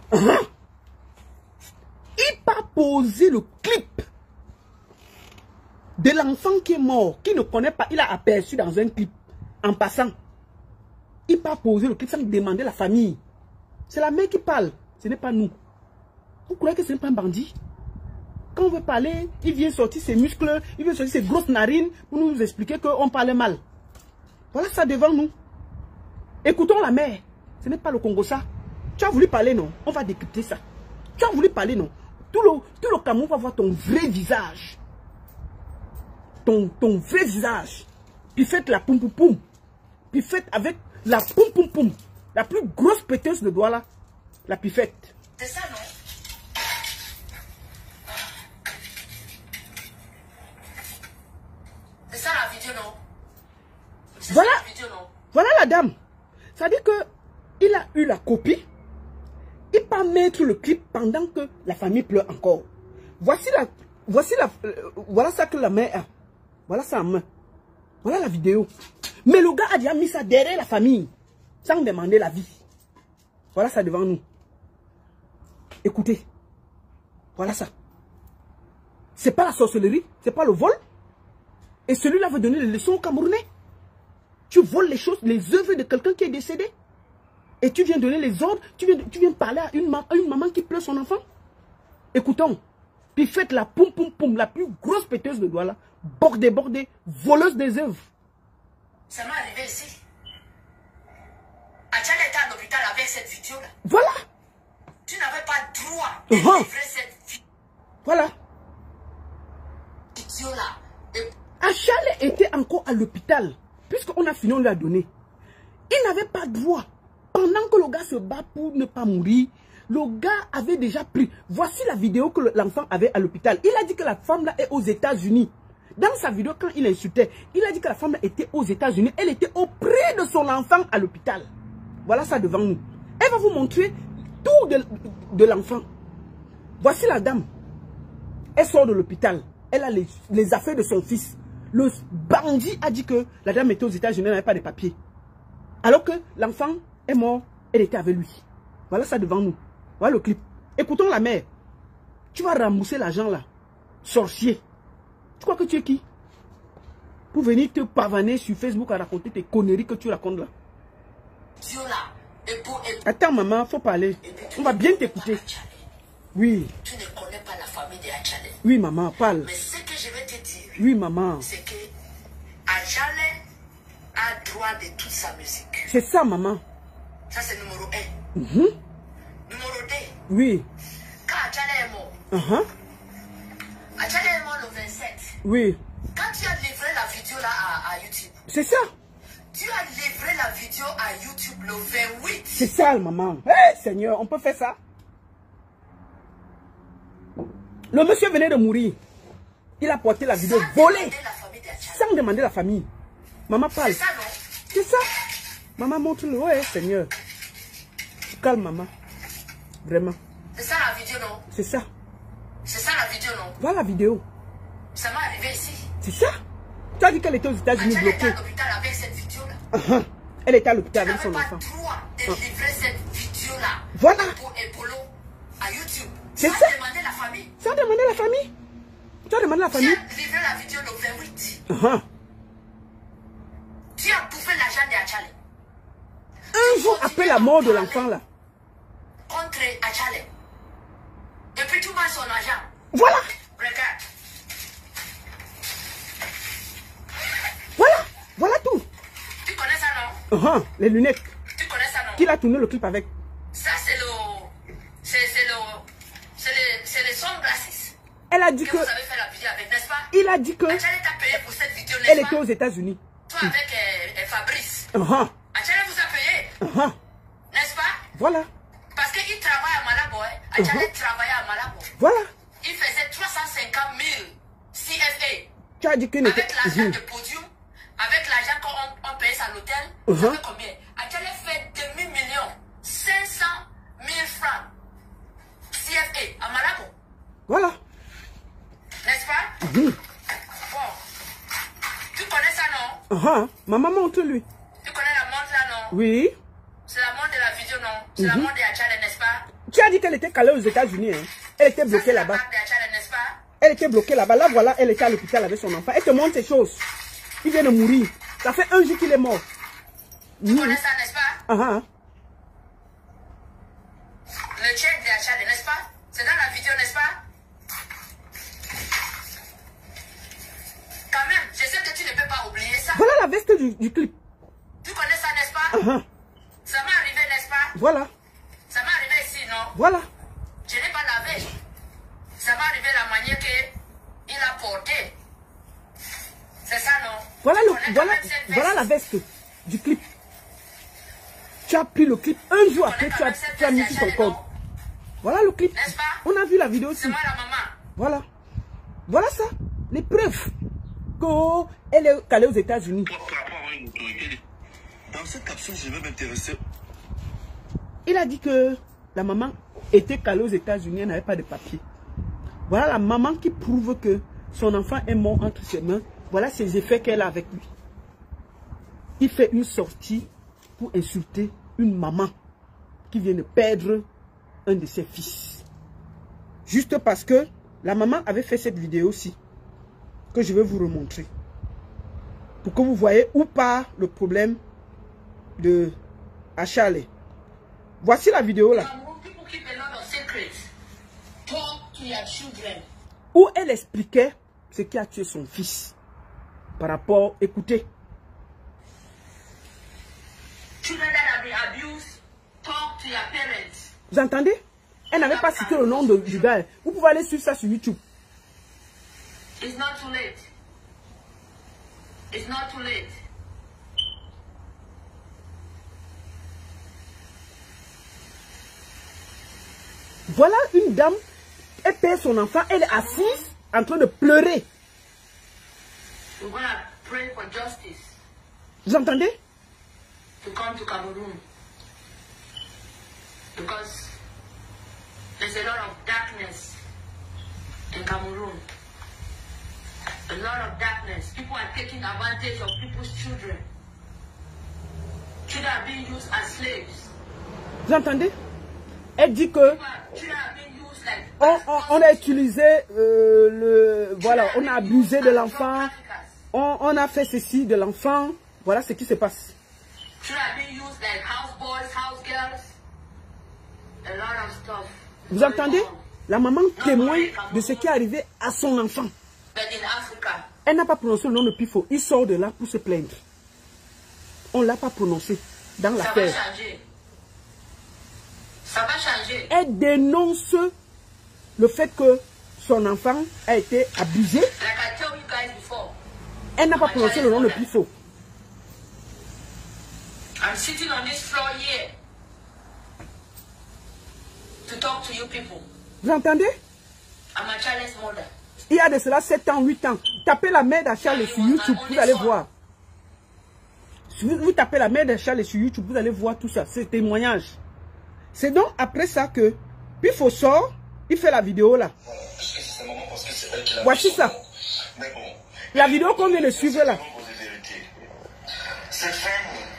[SPEAKER 1] Il n'a pas posé le clip de l'enfant qui est mort, qui ne connaît pas. Il a aperçu dans un clip, en passant. Il n'a pas posé le clip sans demander la famille. C'est la mère qui parle, ce n'est pas nous. Vous croyez que ce n'est pas un bandit? Quand on veut parler, il vient sortir ses muscles, il vient sortir ses grosses narines pour nous expliquer qu'on parlait mal. Voilà ça devant nous. Écoutons la mère. Ce n'est pas le Congo ça. Tu as voulu parler, non? On va décrypter ça. Tu as voulu parler, non? Tout le Cameroun va voir ton vrai visage. Ton vrai visage. Puis faites la poum poum poum. Puis faites avec la poum poum poum. La plus grosse péteuse de doigts là. La pifette.
[SPEAKER 3] C'est ça, non? C'est ça la vidéo, non?
[SPEAKER 1] Voilà.
[SPEAKER 3] La vidéo, non?
[SPEAKER 1] Voilà la dame. Ça dit que il a eu la copie. Il peut mettre le clip pendant que la famille pleure encore. Voilà ça que la mère a. Voilà sa main. Voilà la vidéo. Mais le gars a déjà mis ça derrière la famille, sans demander la vie. Voilà ça devant nous. Écoutez. Voilà ça. C'est pas la sorcellerie, c'est pas le vol. Et celui-là veut donner les leçons aux Camerounais. Tu voles les choses, les œuvres de quelqu'un qui est décédé. Et tu viens donner les ordres, tu viens parler à une maman qui pleure son enfant. Écoutons. Puis faites la poum poum poum, la plus grosse péteuse de doigts là. Bordée, voleuse des œuvres.
[SPEAKER 3] Ça m'est arrivé ici. Achale était à l'hôpital avec cette vidéo là.
[SPEAKER 1] Voilà.
[SPEAKER 3] Tu n'avais pas droit de livrer cette vidéo.
[SPEAKER 1] Voilà.
[SPEAKER 3] Vidéo là.
[SPEAKER 1] Achale était encore à l'hôpital. Puisqu'on a fini, on lui a donné. Il n'avait pas droit. Pendant que le gars se bat pour ne pas mourir, le gars avait déjà pris. Voici la vidéo que l'enfant avait à l'hôpital. Il a dit que la femme là est aux États-Unis. Dans sa vidéo, quand il insultait, il a dit que la femme là était aux États-Unis. Elle était auprès de son enfant à l'hôpital. Voilà ça devant nous. Elle va vous montrer tout de l'enfant. Voici la dame. Elle sort de l'hôpital. Elle a les affaires de son fils. Le bandit a dit que la dame était aux États-Unis, elle n'avait pas de papiers. Alors que l'enfant est mort, elle était avec lui. Voilà ça devant nous. Voilà le clip. Écoutons la mère. Tu vas rembourser l'argent là. Sorcier. Tu crois que tu es qui? Pour venir te pavaner sur Facebook à raconter tes conneries que tu racontes là. Attends maman, faut parler. On va bien t'écouter. Oui.
[SPEAKER 3] Tu ne connais pas la famille de Achale.
[SPEAKER 1] Oui maman, parle.
[SPEAKER 3] Mais ce que je vais te dire.
[SPEAKER 1] Oui maman.
[SPEAKER 3] C'est que Achale a droit de toute sa musique.
[SPEAKER 1] C'est ça maman.
[SPEAKER 3] Ça c'est numéro 1.
[SPEAKER 1] Numéro
[SPEAKER 3] 2.
[SPEAKER 1] Oui.
[SPEAKER 3] Quand Achale est mort. Achale est mort le 27.
[SPEAKER 1] Oui.
[SPEAKER 3] Quand tu as livré la vidéo là à YouTube.
[SPEAKER 1] C'est ça.
[SPEAKER 3] Tu as livré la vidéo à YouTube le 28.
[SPEAKER 1] C'est ça maman. Hey, Seigneur, on peut faire ça. Le monsieur venait de mourir. Il a porté la vidéo volée. Sans demander la famille. Maman parle.
[SPEAKER 3] C'est ça non?
[SPEAKER 1] C'est ça. Maman montre-le. Ouais, Seigneur. Calme maman. Vraiment.
[SPEAKER 3] C'est ça la vidéo non?
[SPEAKER 1] C'est ça.
[SPEAKER 3] C'est ça la vidéo non?
[SPEAKER 1] Voilà la vidéo.
[SPEAKER 3] Ça m'est arrivé ici.
[SPEAKER 1] C'est ça. Tu as dit qu'elle était aux États-Unis
[SPEAKER 3] Achale
[SPEAKER 1] bloquée.
[SPEAKER 3] était à l'hôpital avec cette vidéo là.
[SPEAKER 1] Elle était à l'hôpital avec
[SPEAKER 3] Tu
[SPEAKER 1] son
[SPEAKER 3] n'avais pas
[SPEAKER 1] enfant.
[SPEAKER 3] droit de livrer cette vidéo là.
[SPEAKER 1] Voilà.
[SPEAKER 3] Pour Epolo à YouTube.
[SPEAKER 1] C'est
[SPEAKER 3] Sans
[SPEAKER 1] ça.
[SPEAKER 3] demander la famille.
[SPEAKER 1] Sans demander la famille. Tu as demandé la
[SPEAKER 3] Tu
[SPEAKER 1] famille.
[SPEAKER 3] as livré la vidéo le 28. Tu as bouffé l'argent d'Achale.
[SPEAKER 1] Un jour après la mort de l'enfant là.
[SPEAKER 3] Contre Achale. Et puis tu manges son argent.
[SPEAKER 1] Voilà.
[SPEAKER 3] Regarde.
[SPEAKER 1] Voilà. Voilà tout.
[SPEAKER 3] Tu connais ça non?
[SPEAKER 1] Les lunettes.
[SPEAKER 3] Tu connais ça non?
[SPEAKER 1] Qui l'a tourné le clip avec?
[SPEAKER 3] Ça c'est le... C'est les sunglasses.
[SPEAKER 1] Elle a dit
[SPEAKER 3] Que
[SPEAKER 1] que...
[SPEAKER 3] vous avez fait la vidéo avec, n'est-ce pas?
[SPEAKER 1] Il a dit que...
[SPEAKER 3] Achale t'a payé pour cette vidéo,
[SPEAKER 1] Elle
[SPEAKER 3] n'est-ce
[SPEAKER 1] était
[SPEAKER 3] pas?
[SPEAKER 1] aux États-Unis.
[SPEAKER 3] Toi avec Fabrice.
[SPEAKER 1] Uh-huh.
[SPEAKER 3] Achale vous a payé. N'est-ce pas?
[SPEAKER 1] Voilà.
[SPEAKER 3] Parce qu'il travaille à Malabo. Achale travaillait à Malabo.
[SPEAKER 1] Voilà.
[SPEAKER 3] Il faisait 350 000 CFA.
[SPEAKER 1] Tu as dit qu'il n'était...
[SPEAKER 3] Avec l'argent de podium, avec l'argent qu'on paye à l'hôtel, ça fait combien? Achale fait 2 500 000 francs CFA à Malabo.
[SPEAKER 1] Voilà.
[SPEAKER 3] N'est-ce pas? Bon. Tu connais ça, non?
[SPEAKER 1] Maman montre-lui.
[SPEAKER 3] Tu connais la montre là, non?
[SPEAKER 1] Oui.
[SPEAKER 3] C'est la montre de la vidéo, non? C'est la montre d'Achale, n'est-ce pas?
[SPEAKER 1] Tu as dit qu'elle était calée aux États-Unis. Hein? Elle était bloquée là-bas.
[SPEAKER 3] C'est la marque d'Achale, n'est-ce pas?
[SPEAKER 1] Elle était bloquée là-bas. Là, voilà, elle était à l'hôpital avec son enfant. Elle te montre ces choses. Il vient de mourir. Ça fait un jour qu'il est mort.
[SPEAKER 3] Tu connais ça, n'est-ce pas? Le check d'Achale, n'est-ce pas? C'est dans la vidéo, n'est-ce pas? Quand même, je sais que tu ne peux pas oublier ça.
[SPEAKER 1] Voilà la veste du clip.
[SPEAKER 3] Tu connais ça, n'est-ce pas? Ça m'est arrivé, n'est-ce pas?
[SPEAKER 1] Voilà.
[SPEAKER 3] Ça m'est arrivé ici, non?
[SPEAKER 1] Voilà.
[SPEAKER 3] Je n'ai pas lavé. Ça m'est arrivé la manière qu'il a porté. C'est ça, non?
[SPEAKER 1] Voilà la veste du clip. Tu as pris le clip un jour après, tu as mis sur ton compte. Voilà le clip.
[SPEAKER 3] N'est-ce pas?
[SPEAKER 1] On a vu la vidéo aussi.
[SPEAKER 3] C'est moi la maman.
[SPEAKER 1] Voilà. Voilà ça. Les preuves qu'elle est calée aux États-Unis.
[SPEAKER 2] Dans cette capsule, je vais m'intéresser.
[SPEAKER 1] Il a dit que la maman était calée aux États-Unis, elle n'avait pas de papier. Voilà la maman qui prouve que son enfant est mort entre ses mains. Voilà ses effets qu'elle a avec lui. il fait une sortie pour insulter une maman qui vient de perdre un de ses fils. Juste parce que la maman avait fait cette vidéo aussi, que je vais vous remontrer. Pour que vous voyez où part le problème de Achale. Voici la vidéo là. Où elle expliquait ce qui a tué son fils. Par rapport, écoutez. Vous entendez? Elle n'avait pas cité le nom du gars. Vous pouvez aller suivre ça sur YouTube.
[SPEAKER 3] It's not too late. It's not too late.
[SPEAKER 1] Voilà une dame, elle perd son enfant, elle est assise en train de pleurer.
[SPEAKER 3] We're gonna pray for justice.
[SPEAKER 1] Vous entendez?
[SPEAKER 3] To come to Cameroon. Because there's a lot of darkness in Cameroon. A lot of darkness. People are taking advantage of people's children. Children are being used as slaves.
[SPEAKER 1] Vous entendez? Elle dit que on a utilisé voilà, on a abusé de l'enfant, on a fait ceci de l'enfant. Voilà ce qui se passe. Vous entendez? La maman témoigne de ce qui est arrivé à son enfant. Elle n'a pas prononcé le nom de Pifo. Il sort de là pour se plaindre. On ne l'a pas prononcé dans l'affaire.
[SPEAKER 3] Ça va changer.
[SPEAKER 1] Elle dénonce le fait que son enfant a été abusé. Elle n'a pas prononcé le nom le plus faux.
[SPEAKER 3] I'm sitting on this floor here to talk to you people.
[SPEAKER 1] Vous entendez?
[SPEAKER 3] I'm Achale's mother.
[SPEAKER 1] Il y a de cela 7 ans, 8 ans. Tapez la mère d'Achale sur YouTube, vous allez voir. Si vous tapez la mère d'Achale sur YouTube, vous allez voir tout ça, ces témoignages. C'est donc après ça que Pifo sort, il fait la vidéo là. Voici ça. La vidéo qu'on vient de suivre là.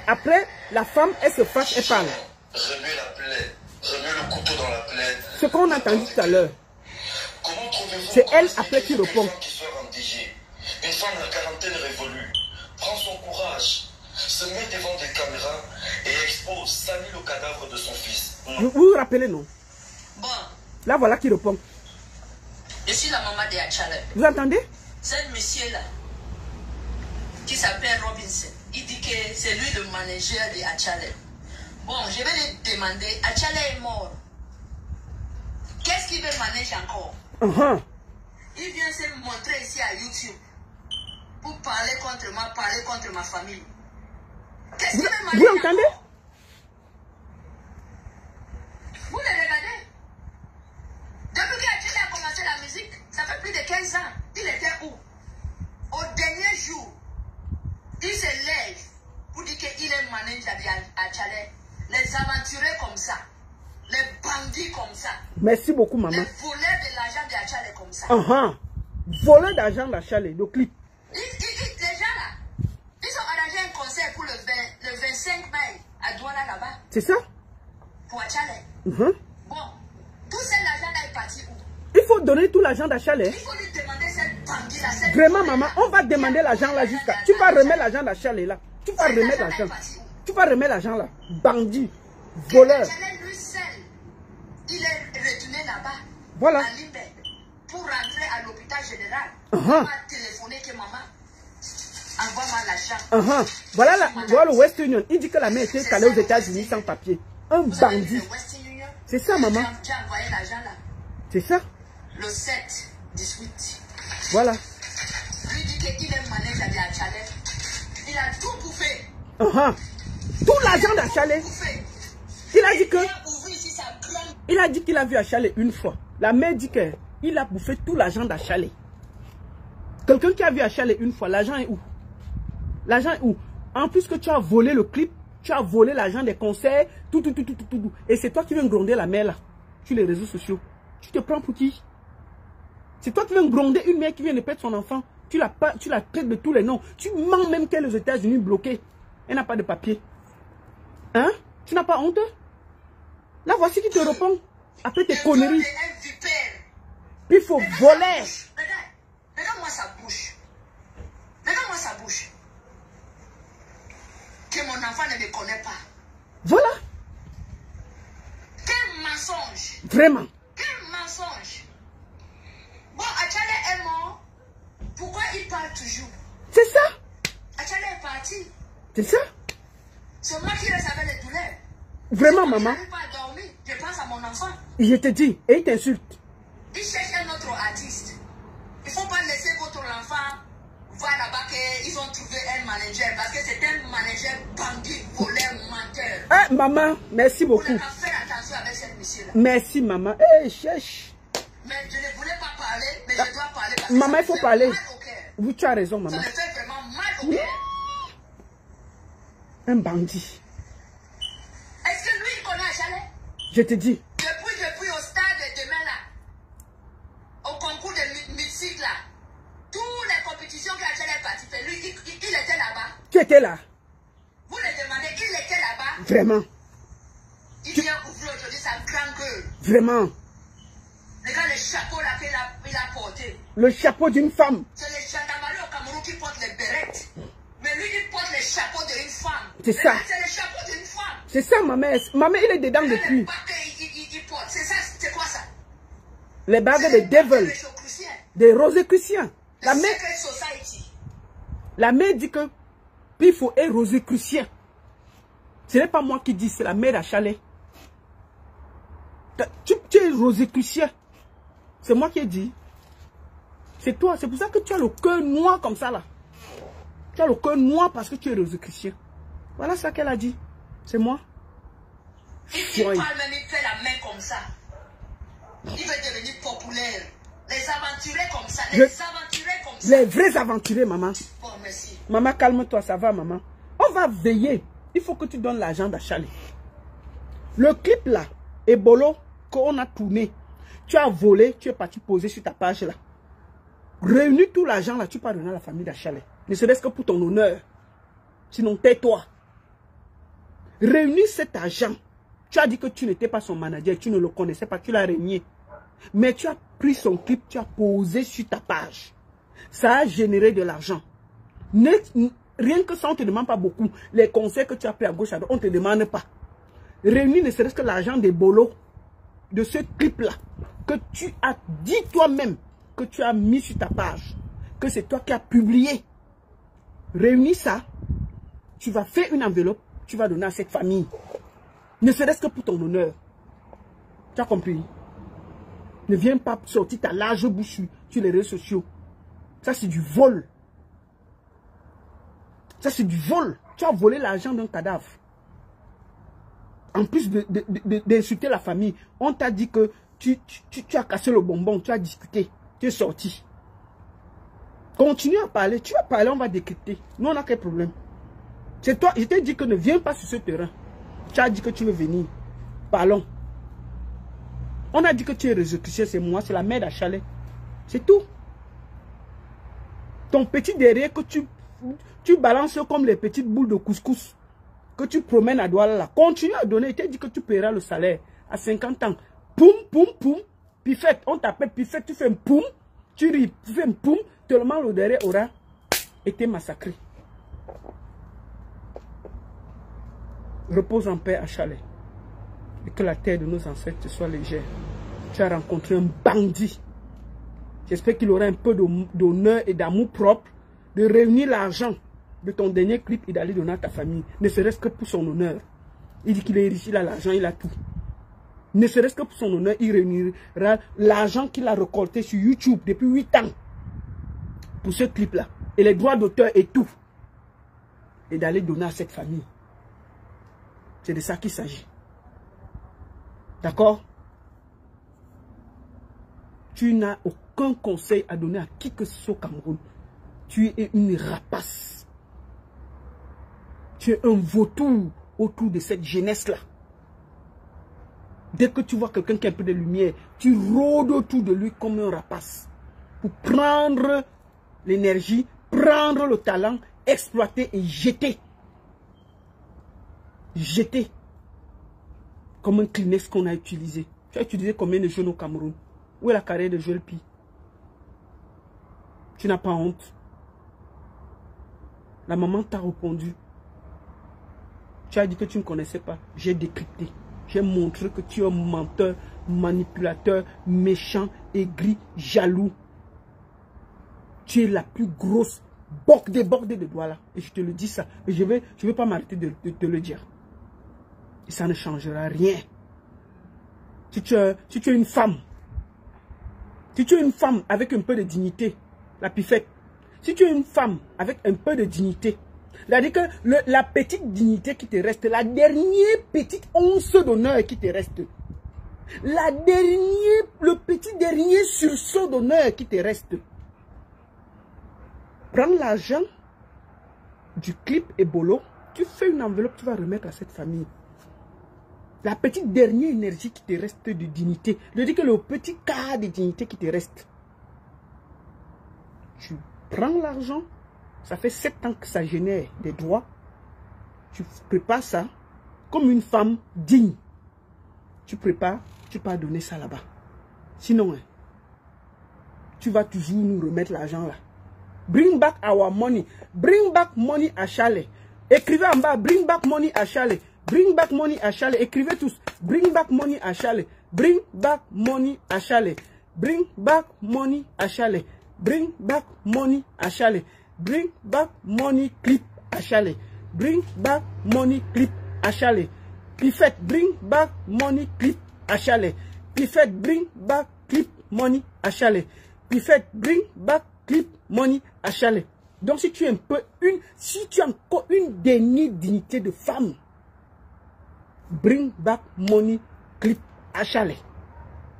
[SPEAKER 1] Après, la femme, elle se fâche, elle parle. Ce qu'on a entendu tout à l'heure. C'est elle après qui répond.
[SPEAKER 2] Une femme de la quarantaine révolue prend son courage, se met devant des caméras et expose, salit le cadavre de son fils.
[SPEAKER 1] Vous vous rappelez, non?
[SPEAKER 3] Bon.
[SPEAKER 1] Là, voilà qui répond.
[SPEAKER 3] Je suis la maman de Achale.
[SPEAKER 1] Vous entendez?
[SPEAKER 3] C'est monsieur-là, qui s'appelle Robinson. Il dit que c'est lui le manager de Achale. Bon, je vais lui demander, Achale est mort. Qu'est-ce qu'il veut manager encore? Il vient se montrer ici à YouTube pour parler contre moi, parler contre ma famille. Qu'est-ce qu'il veut manager?
[SPEAKER 1] Vous entendez?
[SPEAKER 3] Vous le regardez? Depuis qu'Achale a commencé la musique, ça fait plus de 15 ans. Il était où? Au dernier jour, il se lève pour dire qu'il est manager d'Achale. Les aventuriers comme ça, les bandits comme ça.
[SPEAKER 1] Merci beaucoup, maman.
[SPEAKER 3] Les voleurs de l'argent d'Achale comme ça.
[SPEAKER 1] Voleurs d'argent d'Achale, le clip.
[SPEAKER 3] Les gens là, ils ont arrangé un concert pour le 25 mai à Douala là-bas.
[SPEAKER 1] C'est ça?
[SPEAKER 3] Pour Achale. Bon, tout cet argent-là est parti où?
[SPEAKER 1] Il faut donner tout l'argent d'Achale.
[SPEAKER 3] Il faut lui demander cette bandit-là.
[SPEAKER 1] Vraiment, maman, on va demander l'argent là jusqu'à. Tu vas remettre l'argent d'Achale là. Tu vas remettre l'argent. Tu vas remettre l'argent là. Bandit, voleur.
[SPEAKER 3] Achale lui seul, il est retourné là-bas.
[SPEAKER 1] Voilà.
[SPEAKER 3] À Limbe, pour rentrer à l'hôpital général. Il m'a téléphoné que maman, envoie-moi l'argent.
[SPEAKER 1] Voilà, voilà le West Union. Il dit que la mère était calée aux États-Unis sans papier. Un bandit. C'est ça, maman.
[SPEAKER 3] J'ai envoyé l'argent là.
[SPEAKER 1] C'est ça.
[SPEAKER 3] Le 7, 18.
[SPEAKER 1] Voilà.
[SPEAKER 3] Lui dit qu'il est manager de Achale. Il a tout bouffé.
[SPEAKER 1] Tout l'argent d'Achale. Il a dit que. Il a dit qu'il a vu Achale une fois. La mère dit qu'il a bouffé tout l'argent d'Achale. Quelqu'un qui a vu Achale une fois, l'argent est où? L'argent est où? En plus que tu as volé le clip, tu as volé l'argent des concerts, tout. Et c'est toi qui viens gronder la mère là, sur les réseaux sociaux. Tu te prends pour qui? C'est toi qui viens gronder une mère qui vient de perdre son enfant. Tu la traites de tous les noms. Tu mens même qu'elle est aux États-Unis bloquée. Elle n'a pas de papier. Hein? Tu n'as pas honte? Là, voici qui te répond. Après tes conneries. Puis il faut voler.
[SPEAKER 3] Regarde-moi sa bouche. Regarde-moi sa bouche. Que mon enfant ne me connaît pas.
[SPEAKER 1] Voilà.
[SPEAKER 3] Quel mensonge.
[SPEAKER 1] Vraiment.
[SPEAKER 3] Quel mensonge. Bon, Achale est mort. Pourquoi il parle toujours?
[SPEAKER 1] C'est ça.
[SPEAKER 3] Achale est parti.
[SPEAKER 1] C'est ça.
[SPEAKER 3] C'est moi qui reste avec les douleurs.
[SPEAKER 1] Vraiment, maman.
[SPEAKER 3] Je n'arrive pas à dormir. Je pense à mon enfant.
[SPEAKER 1] Je te dis, et il t'insulte.
[SPEAKER 3] Il cherche un autre artiste. Il ne faut pas laisser votre enfant voir là-bas qu'ils ont trouvé un manager. Parce que c'est un manager bandit, voleur, menteur.
[SPEAKER 1] Ah, maman, merci beaucoup.
[SPEAKER 3] Vous devez faire attention avec cette monsieur-là.
[SPEAKER 1] Merci, maman. Eh, cherche.
[SPEAKER 3] Mais je ne voulais pas parler, mais je dois parler. Parce que
[SPEAKER 1] Maman,
[SPEAKER 3] ça
[SPEAKER 1] il faut
[SPEAKER 3] me fait
[SPEAKER 1] parler.
[SPEAKER 3] mal au cœur.
[SPEAKER 1] Oui, tu as raison, maman.
[SPEAKER 3] Ça me fait vraiment mal au cœur.
[SPEAKER 1] Un bandit.
[SPEAKER 3] Est-ce que lui, il connaît Achale?
[SPEAKER 1] Je te dis.
[SPEAKER 3] Depuis au stade de demain là, au concours de musique là, toutes les compétitions qu'Achale a participé, lui, il était là-bas.
[SPEAKER 1] Tu étais là.
[SPEAKER 3] Vous le demandez, il était là-bas.
[SPEAKER 1] Vraiment.
[SPEAKER 3] Il vient ouvrir aujourd'hui sa grande gueule.
[SPEAKER 1] Vraiment.
[SPEAKER 3] Regarde le chapeau là qu'il a porté.
[SPEAKER 1] Le chapeau d'une femme.
[SPEAKER 3] C'est les gendarmeries au Cameroun qui portent les bérettes. Mais lui, il porte le chapeau d'une femme.
[SPEAKER 1] C'est ça.
[SPEAKER 3] C'est le chapeau d'une femme.
[SPEAKER 1] C'est ça, maman. Maman, il est dedans
[SPEAKER 3] Le
[SPEAKER 1] depuis.
[SPEAKER 3] bac qu'il porte, c'est ça, c'est quoi ça?
[SPEAKER 1] Les bagues de devil. Des rosicruciens. La mère,
[SPEAKER 3] Secret Society.
[SPEAKER 1] la mère dit que puis il faut être rosicrucien. Ce n'est pas moi qui dis, c'est la mère d'Achale. Tu es rosicrucien. C'est moi qui ai dit. C'est toi. C'est pour ça que tu as le cœur noir comme ça là. Tu as le cœur noir parce que tu es rosicrucien. Voilà ça qu'elle a dit. C'est moi.
[SPEAKER 3] Il parle même, il fait la main comme ça. Il veut devenir populaire. Les aventuriers comme ça. Les aventuriers comme ça.
[SPEAKER 1] Les vrais aventuriers, maman.
[SPEAKER 3] Bon, merci.
[SPEAKER 1] Maman, calme-toi, ça va, maman. On va veiller. Il faut que tu donnes l'argent d'Achale. Le clip là, Ebolo, qu'on a tourné, tu as volé, tu es parti poser sur ta page là. Réunis tout l'argent là, tu peux donner à la famille d'Achale. Ne serait-ce que pour ton honneur. Sinon, tais-toi. Réunis cet argent. Tu as dit que tu n'étais pas son manager, tu ne le connaissais pas, tu l'as régné. Mais tu as pris son clip, tu as posé sur ta page. Ça a généré de l'argent. Rien que ça, on ne te demande pas beaucoup. Les conseils que tu as pris à gauche, à droite, on ne te demande pas. Réunis ne serait-ce que l'argent des bolos, de ce clip-là, que tu as dit toi-même, que tu as mis sur ta page, que c'est toi qui as publié. Réunis ça, tu vas faire une enveloppe, tu vas donner à cette famille. Ne serait-ce que pour ton honneur. Tu as compris? Ne viens pas sortir ta large bouche sur les réseaux sociaux. Ça, c'est du vol. Ça, c'est du vol. Tu as volé l'argent d'un cadavre. En plus d'insulter la famille, on t'a dit que tu as cassé le bonbon, tu as discuté, tu es sorti. Continue à parler. Tu vas parler, on va décrypter. Nous, on n'a quel problème. C'est toi, je t'ai dit que ne viens pas sur ce terrain. Tu as dit que tu veux venir. Parlons. On a dit que tu es exécuté, c'est moi, c'est la mère d'Achale. C'est tout. Ton petit derrière que tu balances comme les petites boules de couscous que tu promènes à Douala là. Continue à donner. Je t'ai dit que tu paieras le salaire à 50 ans. Poum, poum, poum. Pifette, on t'appelle Pifette, tu fais un poum. Tu ris, tu fais un poum. Tellement le derrière aura été massacré. Repose en paix, Achale. Et que la terre de nos ancêtres soit légère. Tu as rencontré un bandit. J'espère qu'il aura un peu d'honneur et d'amour propre de réunir l'argent de ton dernier clip et d'aller donner à ta famille. Ne serait-ce que pour son honneur. Il dit qu'il est riche, il a l'argent, il a tout. Ne serait-ce que pour son honneur, il réunira l'argent qu'il a récolté sur YouTube depuis 8 ans. Pour ce clip-là. Et les droits d'auteur et tout. Et d'aller donner à cette famille. C'est de ça qu'il s'agit. D'accord? Tu n'as aucun conseil à donner à qui que ce soit au Cameroun. Tu es une rapace. Tu es un vautour autour de cette jeunesse-là. Dès que tu vois quelqu'un qui a un peu de lumière, tu rôdes autour de lui comme un rapace. Pour prendre l'énergie, prendre le talent, exploiter et jeter. jeté comme un Kleenex qu'on a utilisé. Tu as utilisé combien de jeunes au Cameroun? Où est la carrière de Joël Pi? Tu n'as pas honte. La maman t'a répondu. Tu as dit que tu ne connaissais pas. J'ai décrypté. J'ai montré que tu es un menteur, manipulateur, méchant, aigri, jaloux. Tu es la plus grosse débordée de doigts là. Et je te le dis ça. Et je vais pas m'arrêter de te le dire. Et ça ne changera rien. Si tu es une femme, si tu es une femme avec un peu de dignité, la pifette, si tu es une femme avec un peu de dignité, c'est-à-dire que la petite dignité qui te reste, la dernière petite once d'honneur qui te reste, le petit dernier sursaut d'honneur qui te reste, prends l'argent du clip Ebolo, tu fais une enveloppe, tu vas remettre à cette famille. La petite dernière énergie qui te reste de dignité, je dis que le petit quart de dignité qui te reste, tu prends l'argent, ça fait 7 ans que ça génère des droits, tu prépares ça comme une femme digne. Tu prépares, tu peux donner ça là-bas. Sinon, hein, tu vas toujours nous remettre l'argent là. Bring back our money. Bring back money à Chalet. Écrivez en bas, bring back money à Chalet. Bring back money à Chalet. Écrivez tous. Bring back money à Chalet. Bring back money à Chalet. Bring back money à Chalet. Bring back money à Chalet. Bring back money clip à Chalet. Bring back money clip à Chalet. Pifette, bring back money clip à Chalet. Pifette, bring back clip money à Chalet. Pifette, bring back clip money à Chalet. Donc si tu es si tu as encore une dernière dignité de femme, bring back money clip à Chalet.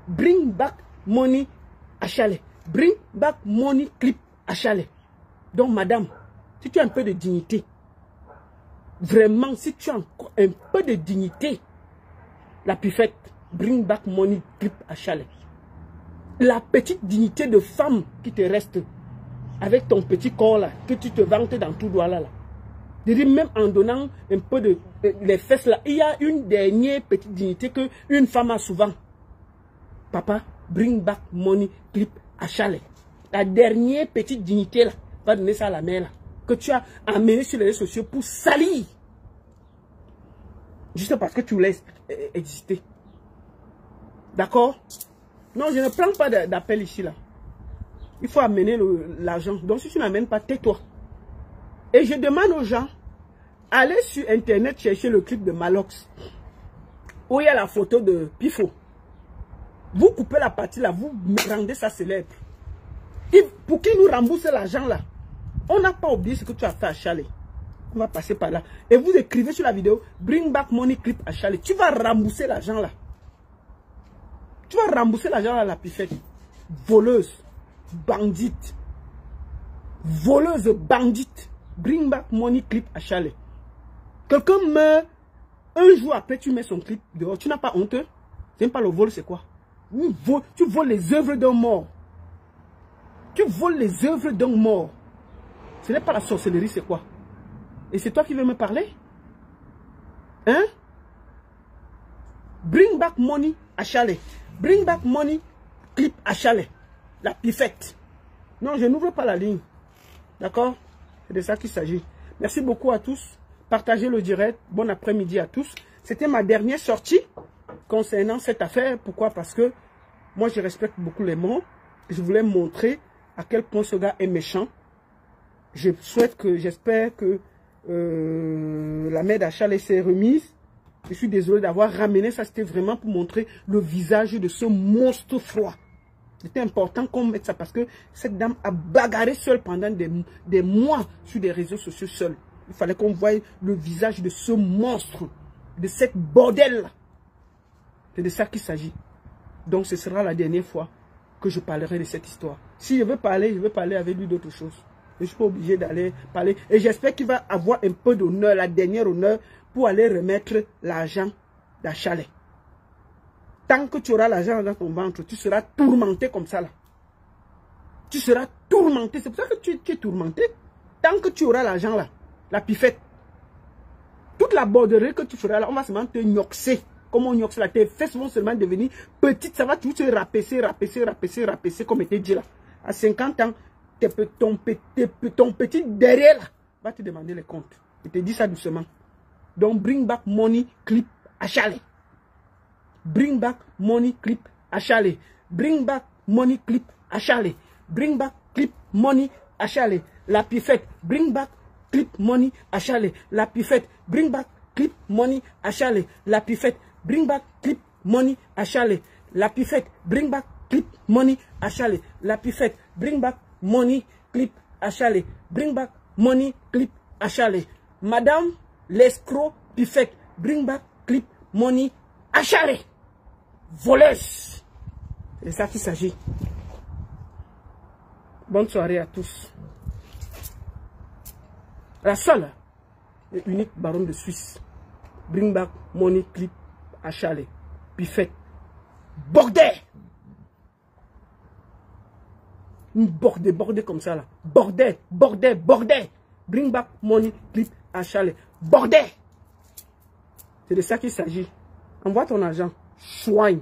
[SPEAKER 1] Bring back money à Chalet. Bring back money clip à Chalet. Donc madame, si tu as un peu de dignité, vraiment si tu as encore un peu de dignité, la pifette, bring back money clip à Chalet. La petite dignité de femme qui te reste, avec ton petit corps là, que tu te vantes dans tout droit là. Je dis même en donnant un peu de les fesses là, il y a une dernière petite dignité que une femme a souvent. Papa, bring back money clip à Chalet. La dernière petite dignité là, va donner ça à la mère là, que tu as amené sur les réseaux sociaux pour salir. Juste parce que tu voulais exister. D'accord? Non, je ne prends pas d'appel ici là. Il faut amener l'argent. Donc si tu n'amènes pas, tais-toi. Et je demande aux gens, allez sur internet chercher le clip de Malox, où il y a la photo de Pifo. Vous coupez la partie là, vous rendez ça célèbre. Et pour qu'il nous rembourse l'argent là, on n'a pas oublié ce que tu as fait à Chalet. On va passer par là. Et vous écrivez sur la vidéo, bring back money clip à Chalet. Tu vas rembourser l'argent là. Tu vas rembourser l'argent là, la pifette. Voleuse, bandite. Voleuse, bandite. Bring back money clip à Chalet. Quelqu'un meurt, un jour après tu mets son clip dehors. Tu n'as pas honte? C'est pas le vol, c'est quoi? Tu voles les œuvres d'un mort. Tu voles les œuvres d'un mort. Ce n'est pas la sorcellerie, c'est quoi? Et c'est toi qui veux me parler? Hein? Bring back money à Chalet. Bring back money clip à Chalet. La pifette. Non, je n'ouvre pas la ligne. D'accord? C'est de ça qu'il s'agit. Merci beaucoup à tous. Partagez le direct. Bon après-midi à tous. C'était ma dernière sortie concernant cette affaire. Pourquoi? Parce que moi, je respecte beaucoup les morts. Je voulais montrer à quel point ce gars est méchant. J'espère que la mère d'Achalet s'est remise. Je suis désolé d'avoir ramené ça. C'était vraiment pour montrer le visage de ce monstre froid. C'était important qu'on mette ça parce que cette dame a bagarré seule pendant des mois sur des réseaux sociaux seule. Il fallait qu'on voie le visage de ce monstre, de cette bordel-là. C'est de ça qu'il s'agit. Donc ce sera la dernière fois que je parlerai de cette histoire. Si je veux parler avec lui d'autres choses. Je ne suis pas obligé d'aller parler. Et j'espère qu'il va avoir un peu d'honneur, la dernière honneur, pour aller remettre l'argent d'Achalet. Tant que tu auras l'argent dans ton ventre, tu seras tourmenté comme ça là. Tu seras tourmenté. C'est pour ça que tu es tourmenté. Tant que tu auras l'argent là, la pifette. Tout toute la borderie que tu feras là, on va seulement te gnoxer. Comme on gnoxe là, tes fesses vont seulement devenir petites. Ça va tout se rapecer, comme était dit là. À 50 ans, ton petit derrière là, va te demander les comptes. Je te dis ça doucement. Donc, bring back money clip à chalet. Bring back money clip à chalet. Bring back money clip à chalet. Bring back clip money à chalet. La pifette. Bring back clip money à chalet. La pifette. Bring back clip money à chalet. La pifette. Bring back clip money à chalet. La pifette. Bring back clip money à chalet. La pifette. Bring back money clip à chalet. Bring back money clip à chalet. Madame l'escroc pifette. Bring back clip money à chalet. Voleuse. C'est ça qu'il s'agit. Bonne soirée à tous. La seule et unique baronne de Suisse. Bring back money clip à chalet. Pifette. Bordel. Une bordel comme ça là. Bordel. Bring back money clip à chalet. Bordel. C'est de ça qu'il s'agit. Envoie ton argent. Soigne.